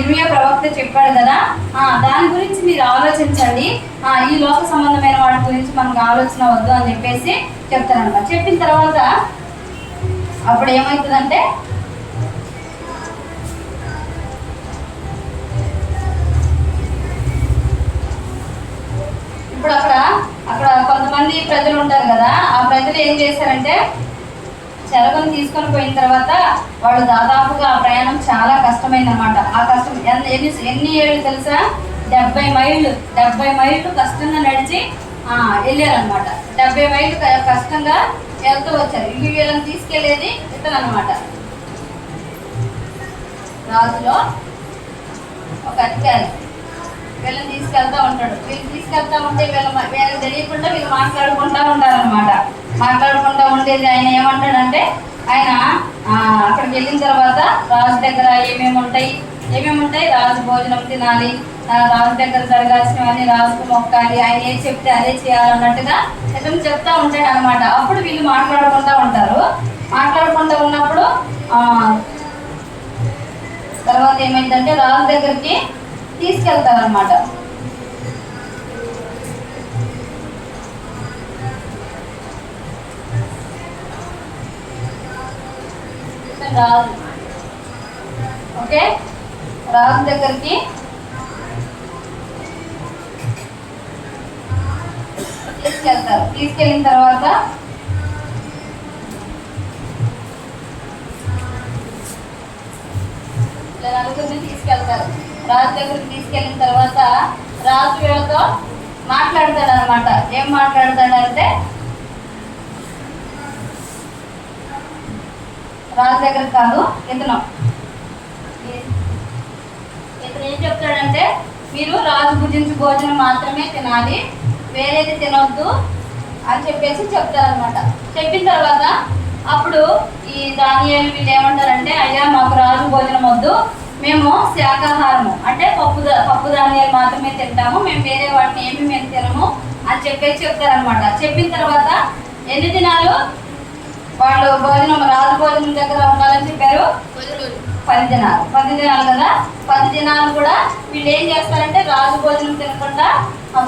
ఇర్మియా ప్రవక్త చెప్పాడు కదా, దాని గురించి మీరు ఆలోచించండి, ఈ లోక సంబంధమైన వాటి గురించి మనకు ఆలోచన వద్దు అని చెప్పేసి చెప్తారనమాట. చెప్పిన తర్వాత అప్పుడు ఏమవుతుందంటే ఇప్పుడు అక్కడ కొంతమంది ప్రజలు ఉంటారు కదా, ఆ ప్రజలు ఏం చేశారంటే చెరగను తీసుకొని పోయిన తర్వాత వాళ్ళు దాదాపుగా ఆ ప్రయాణం చాలా కష్టమైందన్నమాట. ఆ కష్టం ఎన్ని ఏళ్ళు తెలుసా? 70 మైళ్ళు కష్టంగా నడిచి వెళ్ళారనమాట. 70 మైళ్ళు కష్టంగా వెళ్తూ వచ్చారు. ఇవి వీళ్ళని తీసుకెళ్లేది ఇతను అనమాట. రాజులో ఒక అధికారి వీళ్ళని తీసుకెళ్తా ఉంటాడు. వీళ్ళు తీసుకెళ్తా ఉంటే వీళ్ళకి తెలియకుండా వీళ్ళు మాట్లాడుకుంటా ఉంటారనమాట. మాట్లాడుకుంటూ ఉండేది ఆయన ఏమంటాడంటే, ఆయన అక్కడికి వెళ్ళిన తర్వాత రాజు దగ్గర ఏమేమి ఉంటాయి? రాజు భోజనం తినాలి, రాజు దగ్గర జరగాల్సినవన్నీ రాజుకు మొక్కాలి, ఆయన ఏం చెప్తే అదే చేయాలన్నట్టుగా ఇతను చెప్తా ఉంటాడు అనమాట. అప్పుడు వీళ్ళు మాట్లాడుకుంటూ ఉంటారు. మాట్లాడుకుంటూ ఉన్నప్పుడు తర్వాత ఏమైందంటే రాజు దగ్గరికి తీసుకెళ్తారనమాట. రాజు ఓకే, రాజు దగ్గరికి తీసుకెళ్తారు. తీసుకెళ్ళిన తర్వాత నలుగురిని తీసుకెళ్తారు. రాజు దగ్గరికి తీసుకెళ్ళిన తర్వాత రాజు వీళ్ళతో మాట్లాడతాడు అనమాట. ఏం మాట్లాడతాడంటే, రాజు దగ్గర కాదు, ఇతను ఏం చెప్తాడంటే, మీరు రాజు భుజించు భోజనం మాత్రమే తినాలి, వేరేది తినొద్దు అని చెప్పేసి చెప్తారనమాట. చెప్పిన తర్వాత అప్పుడు ఈ దానియేలు వీళ్ళు ఏమంటారంటే, అయ్యా మాకు రాజు భోజనం వద్దు, మేము శాకాహారము అంటే పప్పు ధాన్యాలు మాత్రమే తింటాము, మేము వేరే వాటిని మేము తినము అని చెప్పేసి చెప్తారనమాట. చెప్పిన తర్వాత ఎన్ని దినాలు వాళ్ళు రాజు భోజనం దగ్గర ఉండాలని చెప్పారు? 10 దినాలు. 10 దినాలు కదా. 10 దినాలు కూడా వీళ్ళు ఏం చేస్తారంటే రాజు భోజనం తినకుండా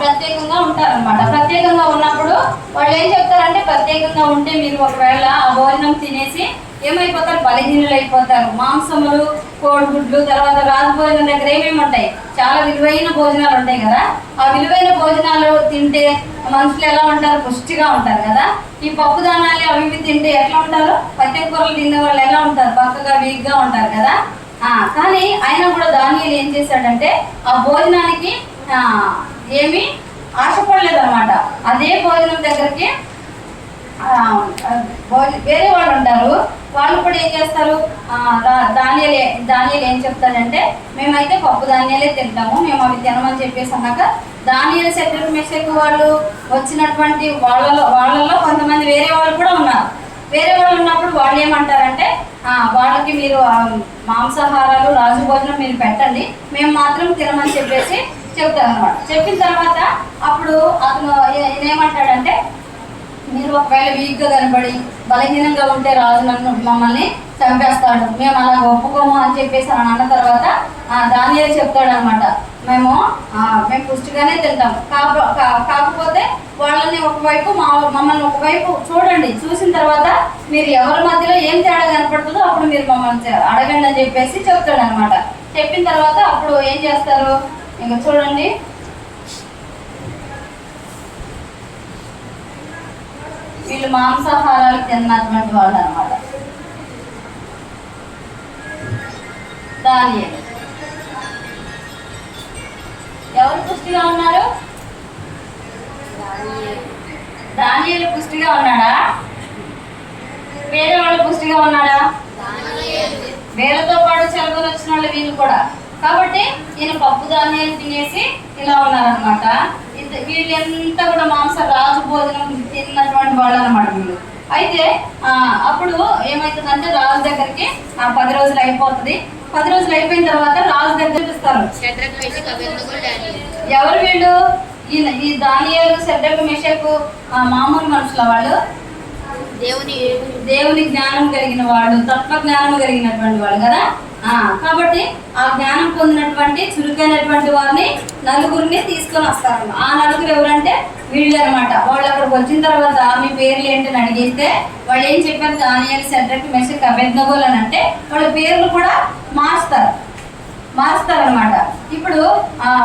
ప్రత్యేకంగా ఉంటారనమాట. ప్రత్యేకంగా ఉన్నప్పుడు వాళ్ళు ఏం చెప్తారంటే, ప్రత్యేకంగా ఉంటే మీరు ఒకవేళ ఆ భోజనం తినేసి ఏమైపోతారు? బలహీనులు అయిపోతారు. మాంసములు, కోడిగుడ్లు, తర్వాత రాజు భోజనం దగ్గర ఏమేమి ఉంటాయి? చాలా విలువైన భోజనాలు ఉంటాయి కదా. ఆ విలువైన భోజనాలు తింటే మనుషులు ఎలా ఉంటారు? పుష్టిగా ఉంటారు కదా. ఈ పప్పు దానాలు అవి ఇవి తింటే ఎట్లా ఉంటారు? పచ్చని కూరలు తినే వాళ్ళు ఎలా ఉంటారు? పక్కగా వీక్గా ఉంటారు కదా. కానీ ఆయన కూడా దానియేలు ఏం చేశాడంటే ఆ భోజనానికి ఏమీ ఆశపడలేదు అనమాట. అదే భోజనం దగ్గరికి వేరే వాళ్ళు ఉంటారు, వాళ్ళు కూడా ఏం చేస్తారు? దానియేలు ఏం చెప్తాడంటే, మేమైతే పప్పు ధాన్యాలే తింటాము, మేము అవి తినమని చెప్పేసి అన్నాక దానియేలు శత్రుఘ్న మెషకు వాళ్ళు వచ్చినటువంటి వాళ్ళలో కొంతమంది వేరే వాళ్ళు కూడా ఉన్నారు. వేరే వాళ్ళు ఉన్నప్పుడు వాళ్ళు ఏమంటారంటే, వాళ్ళకి మీరు మాంసాహారాలు రాజు భోజనం మీరు పెట్టండి, మేము మాత్రం తినమని చెప్పేసి చెప్తారనమాట. చెప్పిన తర్వాత అప్పుడు అతను ఏమంటాడంటే, మీరు ఒకవేళ వీక్గా కనబడి బలహీనంగా ఉంటే రాజు మమ్మల్ని చంపేస్తాడు, మేము అలా ఒప్పుకోము అని చెప్పేసి అని అన్న తర్వాత దానియేలు చెప్తాడనమాట, మేము పుష్టిగానే తింటాం, కాకపోతే వాళ్ళని ఒకవైపు మమ్మల్ని ఒకవైపు చూడండి, చూసిన తర్వాత మీరు ఎవరి మధ్యలో ఏం తేడా కనపడుతుందో అప్పుడు మీరు మమ్మల్ని అడగండి అని చెప్పేసి చెప్తాడనమాట. చెప్పిన తర్వాత అప్పుడు ఏం చేస్తారు? ఇంకా చూడండి, వీళ్ళు మాంసాహారాలు తిన్నటువంటి వాళ్ళు అనమాట. దానియేలు ఎవరు పుష్టిగా ఉన్నారు? దానియేలు పుష్టిగా ఉన్నాడా? వేరే వాళ్ళు పుష్టిగా ఉన్నాడా? వేరేతో పాటు చెలకొని వచ్చిన వాళ్ళు వీళ్ళు కూడా. కాబట్టి ఈయన పప్పు ధాన్యాలు తినేసి ఇలా ఉన్నారనమాట. వీళ్ళంతా కూడా రాజు భోజనం తిన్నటువంటి వాళ్ళు అనమాట వీళ్ళు. అయితే అప్పుడు ఏమవుతుందంటే రాజు దగ్గరికి 10 రోజులు అయిపోతుంది. 10 రోజులు అయిపోయిన తర్వాత రాజు దగ్గర ఇస్తారు. ఎవరు వీళ్ళు? ఈ దానియేలు, శద్రకు, మెషకు మామూలు మనుషుల వాళ్ళు, దేవుని జ్ఞానం కలిగిన వాళ్ళు, తత్వ జ్ఞానం కలిగినటువంటి వాళ్ళు కదా. కాబట్టి ఆ జ్ఞానం పొందినటువంటి చురుకైనటువంటి వారిని నలుగురిని తీసుకొని వస్తారు. ఆ నలుగురు ఎవరంటే వీళ్ళు అనమాట. వాళ్ళు అక్కడికి వచ్చిన తర్వాత మీ పేర్లు ఏంటని అడిగిస్తే వాళ్ళు ఏం చెప్పారు? దానియేలు, శద్రకు, మెషకు, అబేద్నెగో అని అంటే వాళ్ళ పేర్లు కూడా మారుస్తారనమాట. ఇప్పుడు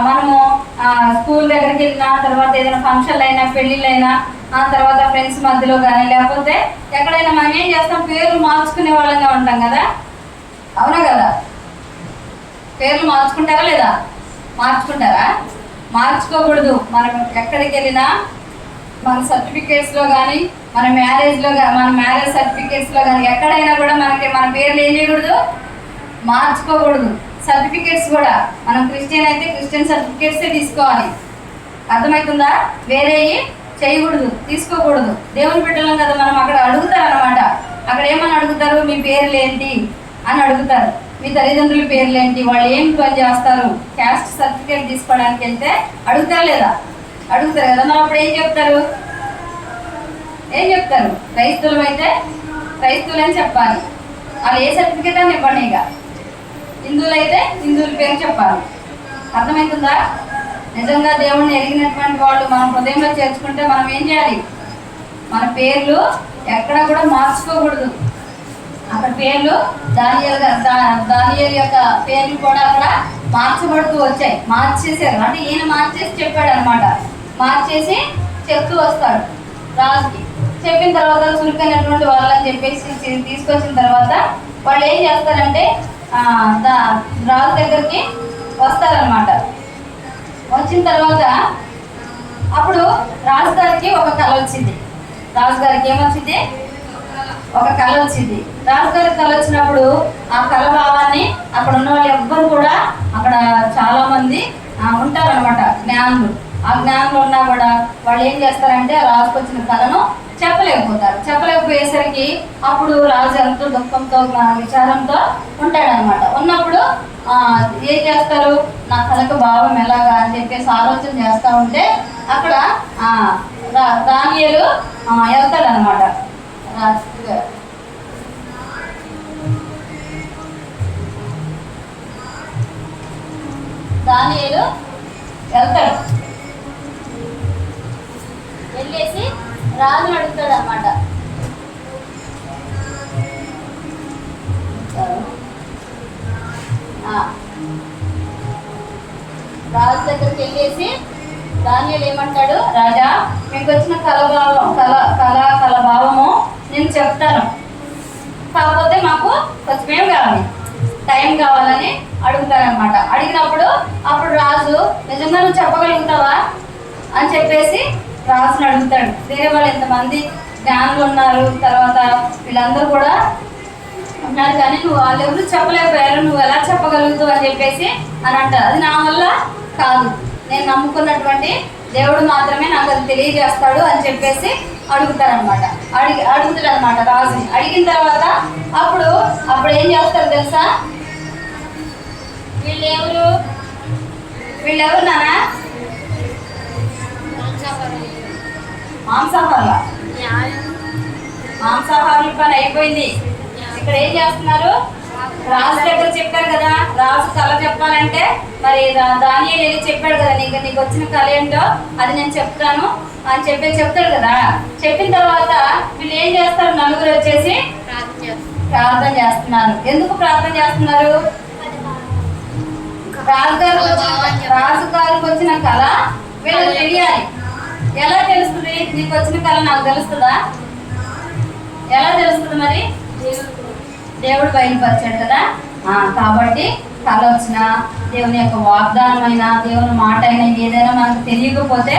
మనము స్కూల్ దగ్గరికి వెళ్ళినా, తర్వాత ఏదైనా ఫంక్షన్లు అయినా, పెళ్ళిళ్ళైనా, ఆ తర్వాత ఫ్రెండ్స్ మధ్యలో కానీ లేకపోతే ఎక్కడైనా మనం ఏం చేస్తాం? పేర్లు మార్చుకునే వాళ్ళగా ఉంటాం కదా, అవునా కదా? పేర్లు మార్చుకుంటారా లేదా? మార్చుకుంటారా? మార్చుకోకూడదు. మనం ఎక్కడికి వెళ్ళినా మన సర్టిఫికేట్స్లో కానీ, మన మ్యారేజ్ సర్టిఫికేట్స్లో కానీ ఎక్కడైనా కూడా మన పేర్లు ఏం చేయకూడదు? మార్చుకోకూడదు. సర్టిఫికేట్స్ కూడా మనం క్రిస్టియన్ అయితే క్రిస్టియన్ సర్టిఫికేట్సే తీసుకోవాలి. అర్థమవుతుందా? వేరేవి చేయకూడదు, తీసుకోకూడదు. దేవుని బిడ్డలం కదా మనం. అక్కడ అడుగుతారనమాట. అక్కడ ఏమని అడుగుతారు? మీ పేర్లు ఏంటి అని అడుగుతారు. మీ తల్లిదండ్రుల పేర్లు ఏంటి, వాళ్ళు ఏం పని చేస్తారు, క్యాస్ట్ సర్టిఫికేట్ తీసుకోవడానికి వెళ్తే అడుగుతారా లేదా? అడుగుతారు కదా. మరి అప్పుడు ఏం చెప్తారు? క్రైస్తవులు అయితే క్రైస్తవులు అని చెప్పాలి. వాళ్ళు ఏ సర్టిఫికేట్ అని ఇవ్వండి. ఇక హిందువులు అయితే హిందువుల పేరు చెప్పాలి. అర్థమవుతుందా? నిజంగా దేవుణ్ణి ఎరిగినటువంటి వాళ్ళు మనం హృదయంలో చేర్చుకుంటే మనం ఏం చేయాలి? మన పేర్లు ఎక్కడ కూడా మార్చుకోకూడదు. అక్కడ పేర్లు దానియేలు యొక్క పేర్లు కూడా అక్కడ మార్చబడుతూ వచ్చాయి. మార్చేశారు అంటే ఈయన మార్చేసి చెప్పాడు అనమాట. మార్చేసి చెప్తూ వస్తాడు రాజుకి. చెప్పిన తర్వాత చురుకైనటువంటి వాళ్ళని చెప్పేసి తీసుకొచ్చిన తర్వాత వాళ్ళు ఏం చేస్తారంటే రాజు దగ్గరికి వస్తారనమాట. వచ్చిన తర్వాత అప్పుడు రాజుగారికి ఒక కళ వచ్చింది. రాజుగారికి ఏమొచ్చింది? ఒక కళ వచ్చింది. రాజుగారికి కళ వచ్చినప్పుడు ఆ కళ భావాన్ని అక్కడ ఉన్న వాళ్ళు ఎవ్వరు కూడా, అక్కడ చాలా మంది ఉంటారనమాట జ్ఞానులు. ఆ జ్ఞానులు ఉన్నా కూడా వాళ్ళు ఏం చేస్తారంటే రాజుకు వచ్చిన కళను చెప్పలేకపోయేసరికి అప్పుడు రాజు ఎంతో దుఃఖంతో విచారంతో ఉంటాడనమాట. ఉన్నప్పుడు ఏం చేస్తారు, నా కళకు భావం ఎలాగా అని చెప్పేసి ఆలోచన చేస్తూ ఉంటే అక్కడ దానియేలు వెళ్తాడనమాట. దానియేలు వెళ్తాడు, వెళ్ళేసి రాజుని అడుగుతాడు అనమాట. రాజు దగ్గరికి వెళ్ళేసి దానియేలు ఏమంటాడు, రాజా మీకు వచ్చిన కళ భావము నేను చెప్తాను, కాకపోతే మాకు కొంచెం కావాలి, టైం కావాలని అడుగుతారనమాట. అడిగినప్పుడు అప్పుడు రాజు నిజంగా నువ్వు చెప్పగలుగుతావా అని చెప్పేసి రాజుని అడుగుతాడు. వేరే వాళ్ళు ఎంతమంది జ్ఞానులు ఉన్నారు, తర్వాత వీళ్ళందరూ కూడా ఉన్నారు, కానీ నువ్వు వాళ్ళు ఎవరు చెప్పలేకపోయారు, నువ్వు ఎలా చెప్పగలుగుతావు అని చెప్పేసి అని అంటారు. అది నా వల్ల కాదు, నేను నమ్ముకున్నటువంటి దేవుడు మాత్రమే నాకు అది తెలియజేస్తాడు అని చెప్పేసి అడుగుతారనమాట. అడుగుతాడనమాట రాజుని. అడిగిన తర్వాత అప్పుడు ఏం చేస్తారు తెలుసా, వీళ్ళెవరు నానా మాంసాహారుల పని అయిపోయింది. ఇక్కడ ఏం చేస్తున్నారు, రాజు దగ్గర చెప్పారు కదా, రాజు కళ చెప్పాలంటే మరి దానియేలు వెళ్ళి చెప్పాడు కదా, నీకు వచ్చిన కళ ఏంటో అది నేను చెప్తాను అని చెప్తాడు కదా. చెప్పిన తర్వాత వీళ్ళు ఏం చేస్తారు, నలుగురు వచ్చేసి ప్రార్థన చేస్తున్నారు. ఎందుకు ప్రార్థన చేస్తున్నారు, రాజుగారికి వచ్చిన కళ వీళ్ళకి తెలియాలి. ఎలా తెలుస్తుంది, నీకు వచ్చిన కళ నాకు తెలుస్తుందా, ఎలా తెలుస్తుంది, మరి దేవుడు బయలుపరిచాడు కదా. కాబట్టి కళ వచ్చిన దేవుని యొక్క వాగ్దానం అయినా దేవుని మాట అయినా ఏదైనా మనకు తెలియకపోతే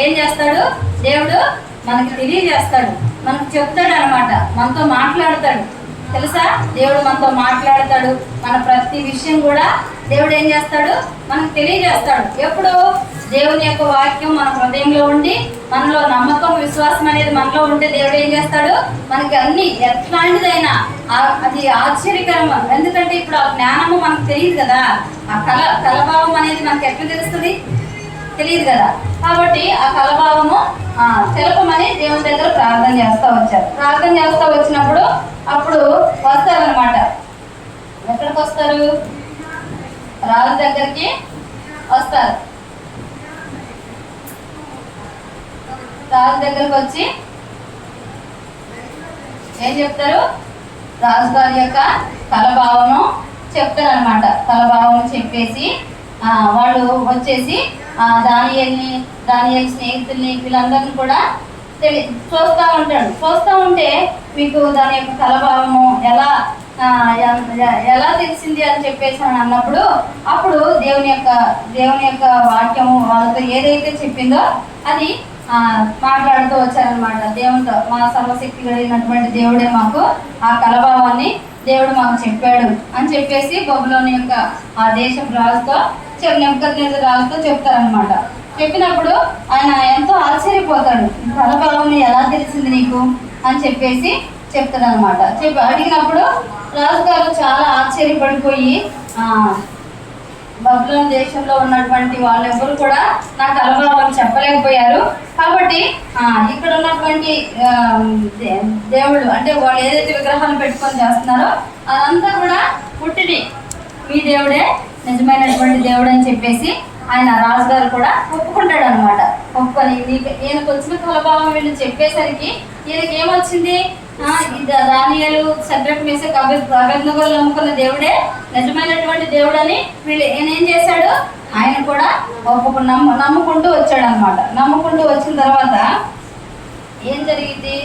ఏం చేస్తాడు, దేవుడు మనకి తెలియజేస్తాడు, మనకు చెప్తాడు అనమాట, మనతో మాట్లాడతాడు. తెలుసా, దేవుడు మనతో మాట్లాడతాడు. మన ప్రతి విషయం కూడా దేవుడు ఏం చేస్తాడు, మనకు తెలియజేస్తాడు. ఎప్పుడు దేవుని యొక్క వాక్యం మన హృదయంలో ఉండి మనలో నమ్మకం విశ్వాసం అనేది మనలో ఉంటే దేవుడు ఏం చేస్తాడు, మనకి అన్ని ఎట్లాంటిదైనా అది ఆశ్చర్యకరం. ఎందుకంటే ఇప్పుడు ఆ జ్ఞానము మనకు తెలియదు కదా, ఆ కలభావం అనేది మనకి ఎట్లా తెలుస్తుంది, తెలియదు కదా. కాబట్టి ఆ కలభావము తెలపమని దేవుని దగ్గర ప్రార్థన చేస్తూ వచ్చారు. ప్రార్థన చేస్తూ వచ్చినప్పుడు అప్పుడు వస్తారనమాట. ఎక్కడికి వస్తారు, రాజు దగ్గరికి వస్తారు. రాజు దగ్గరకు వచ్చి ఏం చెప్తారు, రాజుగారి యొక్క కలభావము చెప్తారనమాట. కలభావము చెప్పేసి వాళ్ళు వచ్చేసి దానియేలు స్నేహితుల్ని వీళ్ళందరినీ కూడా చూస్తూ ఉంటే మీకు దాని యొక్క కలభావము ఎలా తెలిసింది అని చెప్పేసి అని అన్నప్పుడు అప్పుడు దేవుని యొక్క వాక్యము వాళ్ళతో ఏదైతే చెప్పిందో అది మాట్లాడుతూ వచ్చారనమాట. దేవునితో మా సర్వశక్తి కలిగినటువంటి దేవుడే మాకు ఆ కలభావాన్ని దేవుడు మాకు చెప్పాడు అని చెప్పేసి బబులోని యొక్క ఆ దేశపు రాజుతో నెబుకద్నెజరు రాజుతో చెప్తారనమాట. చెప్పినప్పుడు ఆయన ఎంతో ఆశ్చర్యపోతాడు, కలభావం ఎలా తెలిసింది నీకు అని చెప్పేసి చెప్తాడనమాట. అడిగినప్పుడు రాజుగారు చాలా ఆశ్చర్యపడిపోయి బబులోను దేశంలో ఉన్నటువంటి వాళ్ళెవరు కూడా నా కలభావం చెప్పలేకపోయారు. కాబట్టి ఇక్కడ ఉన్నటువంటి దేవుడు అంటే వాళ్ళు ఏదైతే విగ్రహాలు పెట్టుకొని చేస్తున్నారో అదంతా కూడా పుట్టిని, మీ దేవుడే నిజమైనటువంటి దేవుడు అని చెప్పేసి ఆయన రాజుగారు కూడా ఒప్పుకుంటాడు అనమాట. ఒప్పుకొని ఈయనకు వచ్చిన కలభావం వీళ్ళు చెప్పేసరికి ఈయనకి ఏమొచ్చింది, దానియేలు షద్రకు మేషకు అబేద్నెగోలు నమ్ముకున్న దేవుడే నిజమైనటువంటి దేవుడు అని వీళ్ళు ఈయన ఏం చేశాడు, ఆయన కూడా నమ్ముకుంటూ వచ్చాడు అనమాట. నమ్ముకుంటూ వచ్చిన తర్వాత ఏం జరిగింది,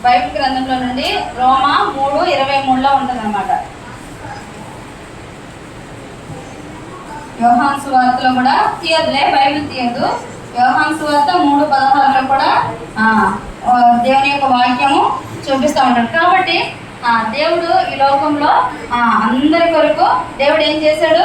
బైబిల్ గ్రంథంలో నుండి రోమా 3:23 ఉంటుంది అనమాట. యోహాను సువార్తలో కూడా తీయదులే, బైబిల్ తీయదు. యోహాను సువార్త 3:16 కూడా దేవుని యొక్క వాక్యము చూపిస్తూ ఉంటాడు. కాబట్టి దేవుడు ఈ లోకంలో అందరి కొరకు దేవుడు ఏం చేశాడు,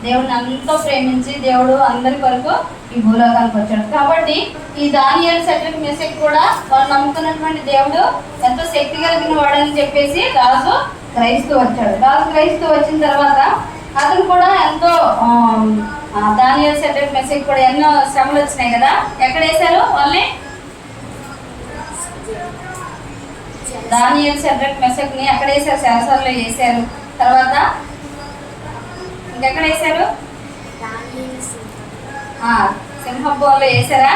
దేవుడిని ఎంతో ప్రేమించి దేవుడు అందరి కొరకు ఈ భూలోకానికి వచ్చాడు. కాబట్టి ఈ దానియేలు షద్రక్ మెషక్ కూడా వాళ్ళు నమ్ముకున్నటువంటి దేవుడు ఎంతో శక్తి కలిగిన వాడని చెప్పేసి రాజు గ్రహిస్తూ వచ్చాడు. రాజు గ్రహిస్తూ వచ్చిన తర్వాత అతను కూడా ఎంతో దానియేలు షద్రక్ మెషక్ కూడా ఎన్నో శ్రమలు వచ్చినాయి కదా. ఎక్కడ వేశారు వాళ్ళని? దానియేలు షద్రక్ మెషక్ని ఎక్కడ వేశారు? శాసనలో వేశారు. తర్వాత ఇంకెక్కడ వేశారు? సింహపురంలో వేసారా?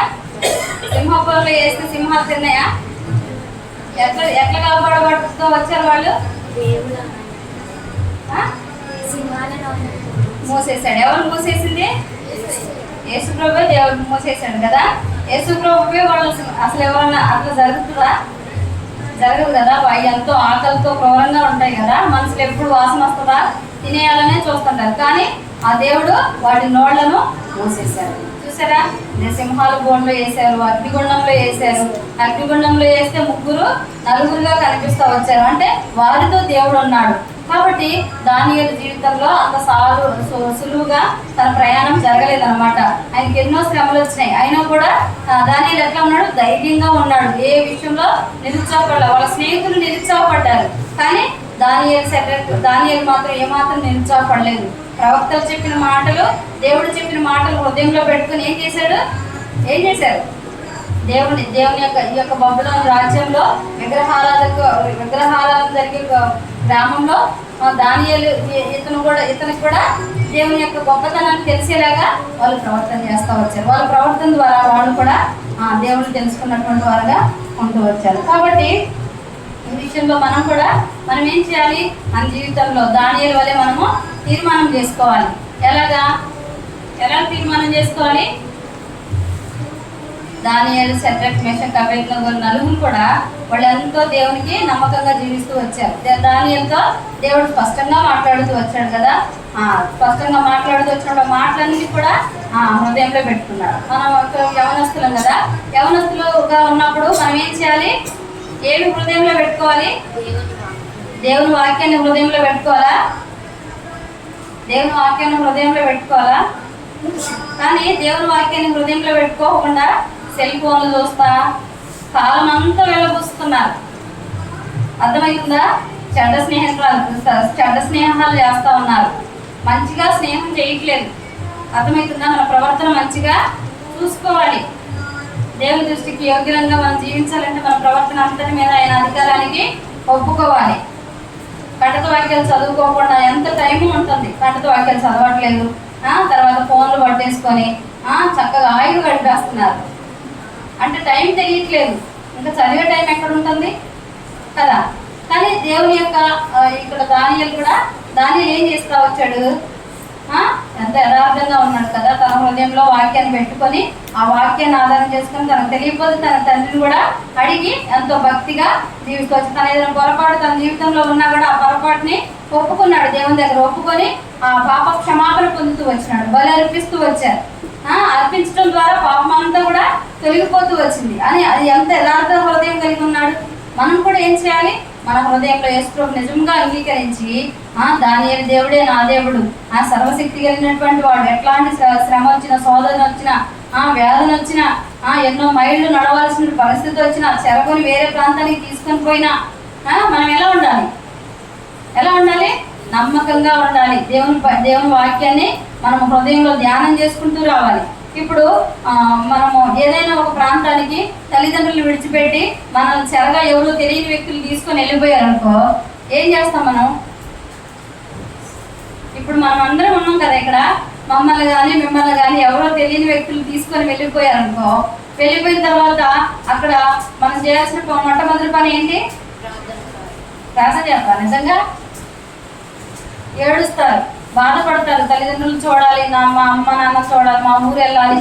సింహపురంలో వేస్తే సింహాలు తిన్నాయా? ఎట్లా ఎట్లా కాపాడబడుతూ వచ్చారు వాళ్ళు? మూసేశాడు. ఎవరు మూసేసింది? యేసుప్రభువే దేవుడు మూసేశాడు కదా. యేసుప్రభువే వాళ్ళు అసలు ఎవరన్నా అట్లా జరుగుతుందా? జరగదు కదా. అవి ఎంతో ఆకలితో క్రూరంగా ఉంటాయి కదా. మనసులు ఎప్పుడు వాసన వస్తుందా? తినేయాలనే చూస్తుంటారు. కానీ ఆ దేవుడు వాటి నోళ్లను మూసేశారు. చూసారా? సింహాల బోన్లో వేశారు, అగ్నిగుండంలో వేశారు. అగ్నిగుండంలో వేస్తే నలుగురుగా కనిపిస్తూ వచ్చారు. అంటే వారితో దేవుడు ఉన్నాడు. కాబట్టి దానియేలు జీవితంలో అంత సులువుగా తన ప్రయాణం జరగలేదన్నమాట. ఆయనకి ఎన్నో శ్రమలు వచ్చినాయి. అయినా కూడా దానియేలు ఎట్లా ఉన్నాడు? ధైర్యంగా ఉన్నాడు. ఏ విషయంలో నిరుత్సాహపడలేదు. వాళ్ళ స్నేహితులు నిరుత్సాహపడ్డారు, కానీ దానియేలు మాత్రం ఏమాత్రం నిరుత్సాహపడలేదు. ప్రవక్తలు చెప్పిన మాటలు, దేవుడు చెప్పిన మాటలు హృదయంలో పెట్టుకుని ఏం చేశారు? దేవుని ఈ యొక్క బబులోను రాజ్యంలో విగ్రహారాధన జరిగే గ్రామంలో దానియేలు ఇతనికి కూడా దేవుని యొక్క గొప్పతనాన్ని తెలిసేలాగా వాళ్ళు ప్రవర్తన చేస్తూ వచ్చారు. వాళ్ళ ప్రవర్తన ద్వారా వాళ్ళు కూడా దేవుని తెలుసుకున్నటువంటి వారుగా ఉంటూ వచ్చారు. కాబట్టి ఈ విషయంలో మనం ఏం చేయాలి? మన జీవితంలో దానియేలు వలె మనము తీర్మానం చేసుకోవాలి. ఎలా తీర్మానం చేసుకోవాలి? దానియేలు షద్రక్ మెషక్ అబేద్నెగో నలుగురు కూడా వాళ్ళు ఎంతో దేవునికి నమ్మకంగా జీవిస్తూ వచ్చారు. దానియేలుతో దేవుడు స్పష్టంగా మాట్లాడుతూ వచ్చాడు కదా. స్పష్టంగా మాట్లాడుతూ వచ్చిన మాటలన్నీ కూడా హృదయంలో పెట్టుకున్నాడు. మనం యవనస్తులం కదా. యవనస్తులుగా ఉన్నప్పుడు మనం ఏం చేయాలి? ఏమి హృదయంలో పెట్టుకోవాలి? దేవుని వాక్యాన్ని హృదయంలో పెట్టుకోవాలా? దేవుని వాక్యాన్ని హృదయంలో పెట్టుకోవాలా? కానీ దేవుని వాక్యాన్ని హృదయంలో పెట్టుకోకుండా సెల్ ఫోన్లు చూస్తా కాలం అంతా వెళ్ళబూస్తున్నారు. అర్థమవుతుందా? చెడ్డ స్నేహాలు చేస్తూ ఉన్నారు. మంచిగా స్నేహం చేయట్లేదు. అర్థమవుతుందా? మన ప్రవర్తన మంచిగా చూసుకోవాలి. దేవుని దృష్టికి యోగ్యంగా మనం జీవించాలంటే మన ప్రవర్తన అంతటి మీద ఆయన అధికారానికి ఒప్పుకోవాలి. కంటత వాక్యాలు చదువుకోకుండా ఎంత టైం ఉంటుంది. కంటత వాక్యాలు చదవట్లేదు. తర్వాత ఫోన్లు పట్టేసుకొని చక్కగా ఆయుడు గడిపేస్తున్నారు. అంటే టైం తెలియట్లేదు. ఇంకా చదివే టైం ఎక్కడ ఉంటుంది కదా. కానీ దేవుని యొక్క ఇక్కడ దానియేలు ఏం చేస్తూ వచ్చాడు? ఎంత యథార్థంగా ఉన్నాడు కదా. తన హృదయంలో వాక్యాన్ని పెట్టుకొని ఆ వాక్యాన్ని ఆధారం చేసుకొని తనకు తెలియకపోతే తన తండ్రిని కూడా అడిగి ఎంతో భక్తిగా జీవిస్తూ వచ్చి తన ఏదైనా పొరపాటు తన జీవితంలో ఉన్నా కూడా ఆ పొరపాటుని ఒప్పుకున్నాడు. దేవుని దగ్గర ఒప్పుకొని ఆ పాప క్షమాపణ పొందుతూ వచ్చినాడు. బలి అర్పిస్తూ వచ్చారు. అర్పించడం ద్వారా పాపం అంతా కూడా తొలగిపోతూ వచ్చింది అని అది ఎంత యథార్థ హృదయం కలిగి ఉన్నాడు. మనం కూడా ఏం చేయాలి? మన హృదయంలో యేసుప్రభు నిజంగా అంగీకరించి దానియేలు దేవుడే నా దేవుడు, సర్వశక్తి కలిగినటువంటి వాడు, ఎట్లాంటి శ్రమ వచ్చినా, శోధన వచ్చినా, వ్యాధులు వచ్చినా, ఎన్నో మైళ్ళు నడవాల్సిన పరిస్థితి వచ్చినా, చెరకొని వేరే ప్రాంతానికి తీసుకొని పోయినా మనం ఎలా ఉండాలి? నమ్మకంగా ఉండాలి. దేవుని వాక్యాన్ని మనం హృదయంలో ధ్యానం చేసుకుంటూ రావాలి. ఇప్పుడు మనము ఏదైనా ఒక ప్రాంతానికి తల్లిదండ్రులు విడిచిపెట్టి మనల్ని చెరగా ఎవరో తెలియని వ్యక్తులు తీసుకొని వెళ్ళిపోయారనుకో ఏం చేస్తాం మనం? ఇప్పుడు మనం అందరం ఉన్నాం కదా ఇక్కడ. మిమ్మల్ని కానీ ఎవరో తెలియని వ్యక్తులు తీసుకొని వెళ్ళిపోయారనుకో, వెళ్ళిపోయిన తర్వాత అక్కడ మనం చేయాల్సిన మొట్టమొదటి పని ఏంటి? ప్రార్థన చేస్తారు. నిజంగా ఏడుస్తారు, బాధపడతారు. తల్లిదండ్రులు చూడాలి, మా అమ్మ నాన్న చూడాలి, మా ఊరు వెళ్ళాలి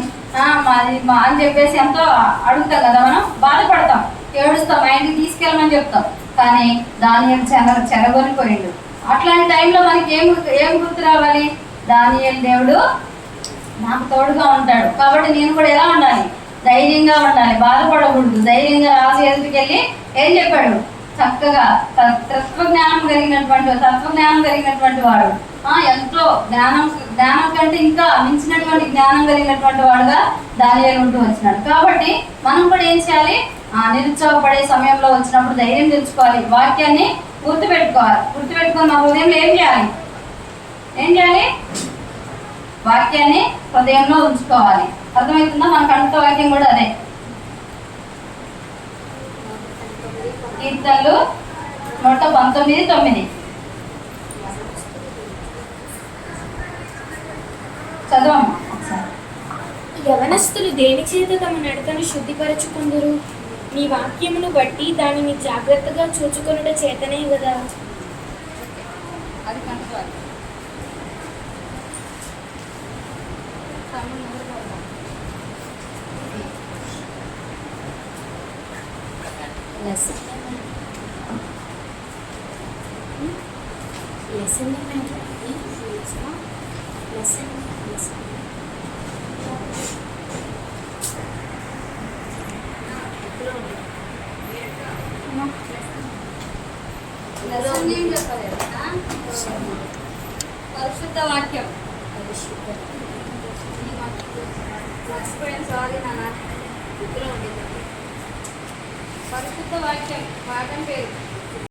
అని చెప్పేసి ఎంతో అడుగుతాం కదా. మనం బాధపడతాం, ఏడుస్తాం, మా ఇంటికి తీసుకెళ్ళమని చెప్తాం. కానీ దానియేలు చెరగొనిపోయిండు. అట్లాంటి టైంలో మనకి ఏం గుర్తు రావాలి? దానియేలు దేవుడు నాకు తోడుగా ఉంటాడు. కాబట్టి నేను కూడా ఎలా ఉండాలి? ధైర్యంగా ఉండాలి, బాధపడకూడదు. ధైర్యంగా రాజు ఎదుటికి వెళ్ళి ఏం చెప్పాడు? చక్కగా తత్వజ్ఞానం కలిగినటువంటి వాడు ఎంతో జ్ఞానం కంటే ఇంకా మించినటువంటి జ్ఞానం కలిగినటువంటి వాడుగా దానియేలు ఉంటూ వచ్చినాడు. కాబట్టి మనం కూడా ఏం చేయాలి? నిరుత్సాహపడే సమయంలో వచ్చినప్పుడు ధైర్యం తెచ్చుకోవాలి, వాక్యాన్ని గుర్తుపెట్టుకొని మా హృదయంలో ఏం చేయాలి? వాక్యాన్ని హృదయంలో ఉంచుకోవాలి. అర్థమవుతుందా? మన కంట వాక్యం కూడా అదే. కీర్తనలు 119:9 చదవమ్మా ఒకసారి. యవనస్తులు దేని చేత తమ నడతను శుద్ధిపరచుకుందురు? నీ వాక్యమును బట్టి దానిని జాగ్రత్తగా చూచుకొనుట చేతనే కదా. అది కంటవాక్యం. పరిశుద్ధ వాక్యం. పరిశుద్ధ వాక్యం పాఠం పేరు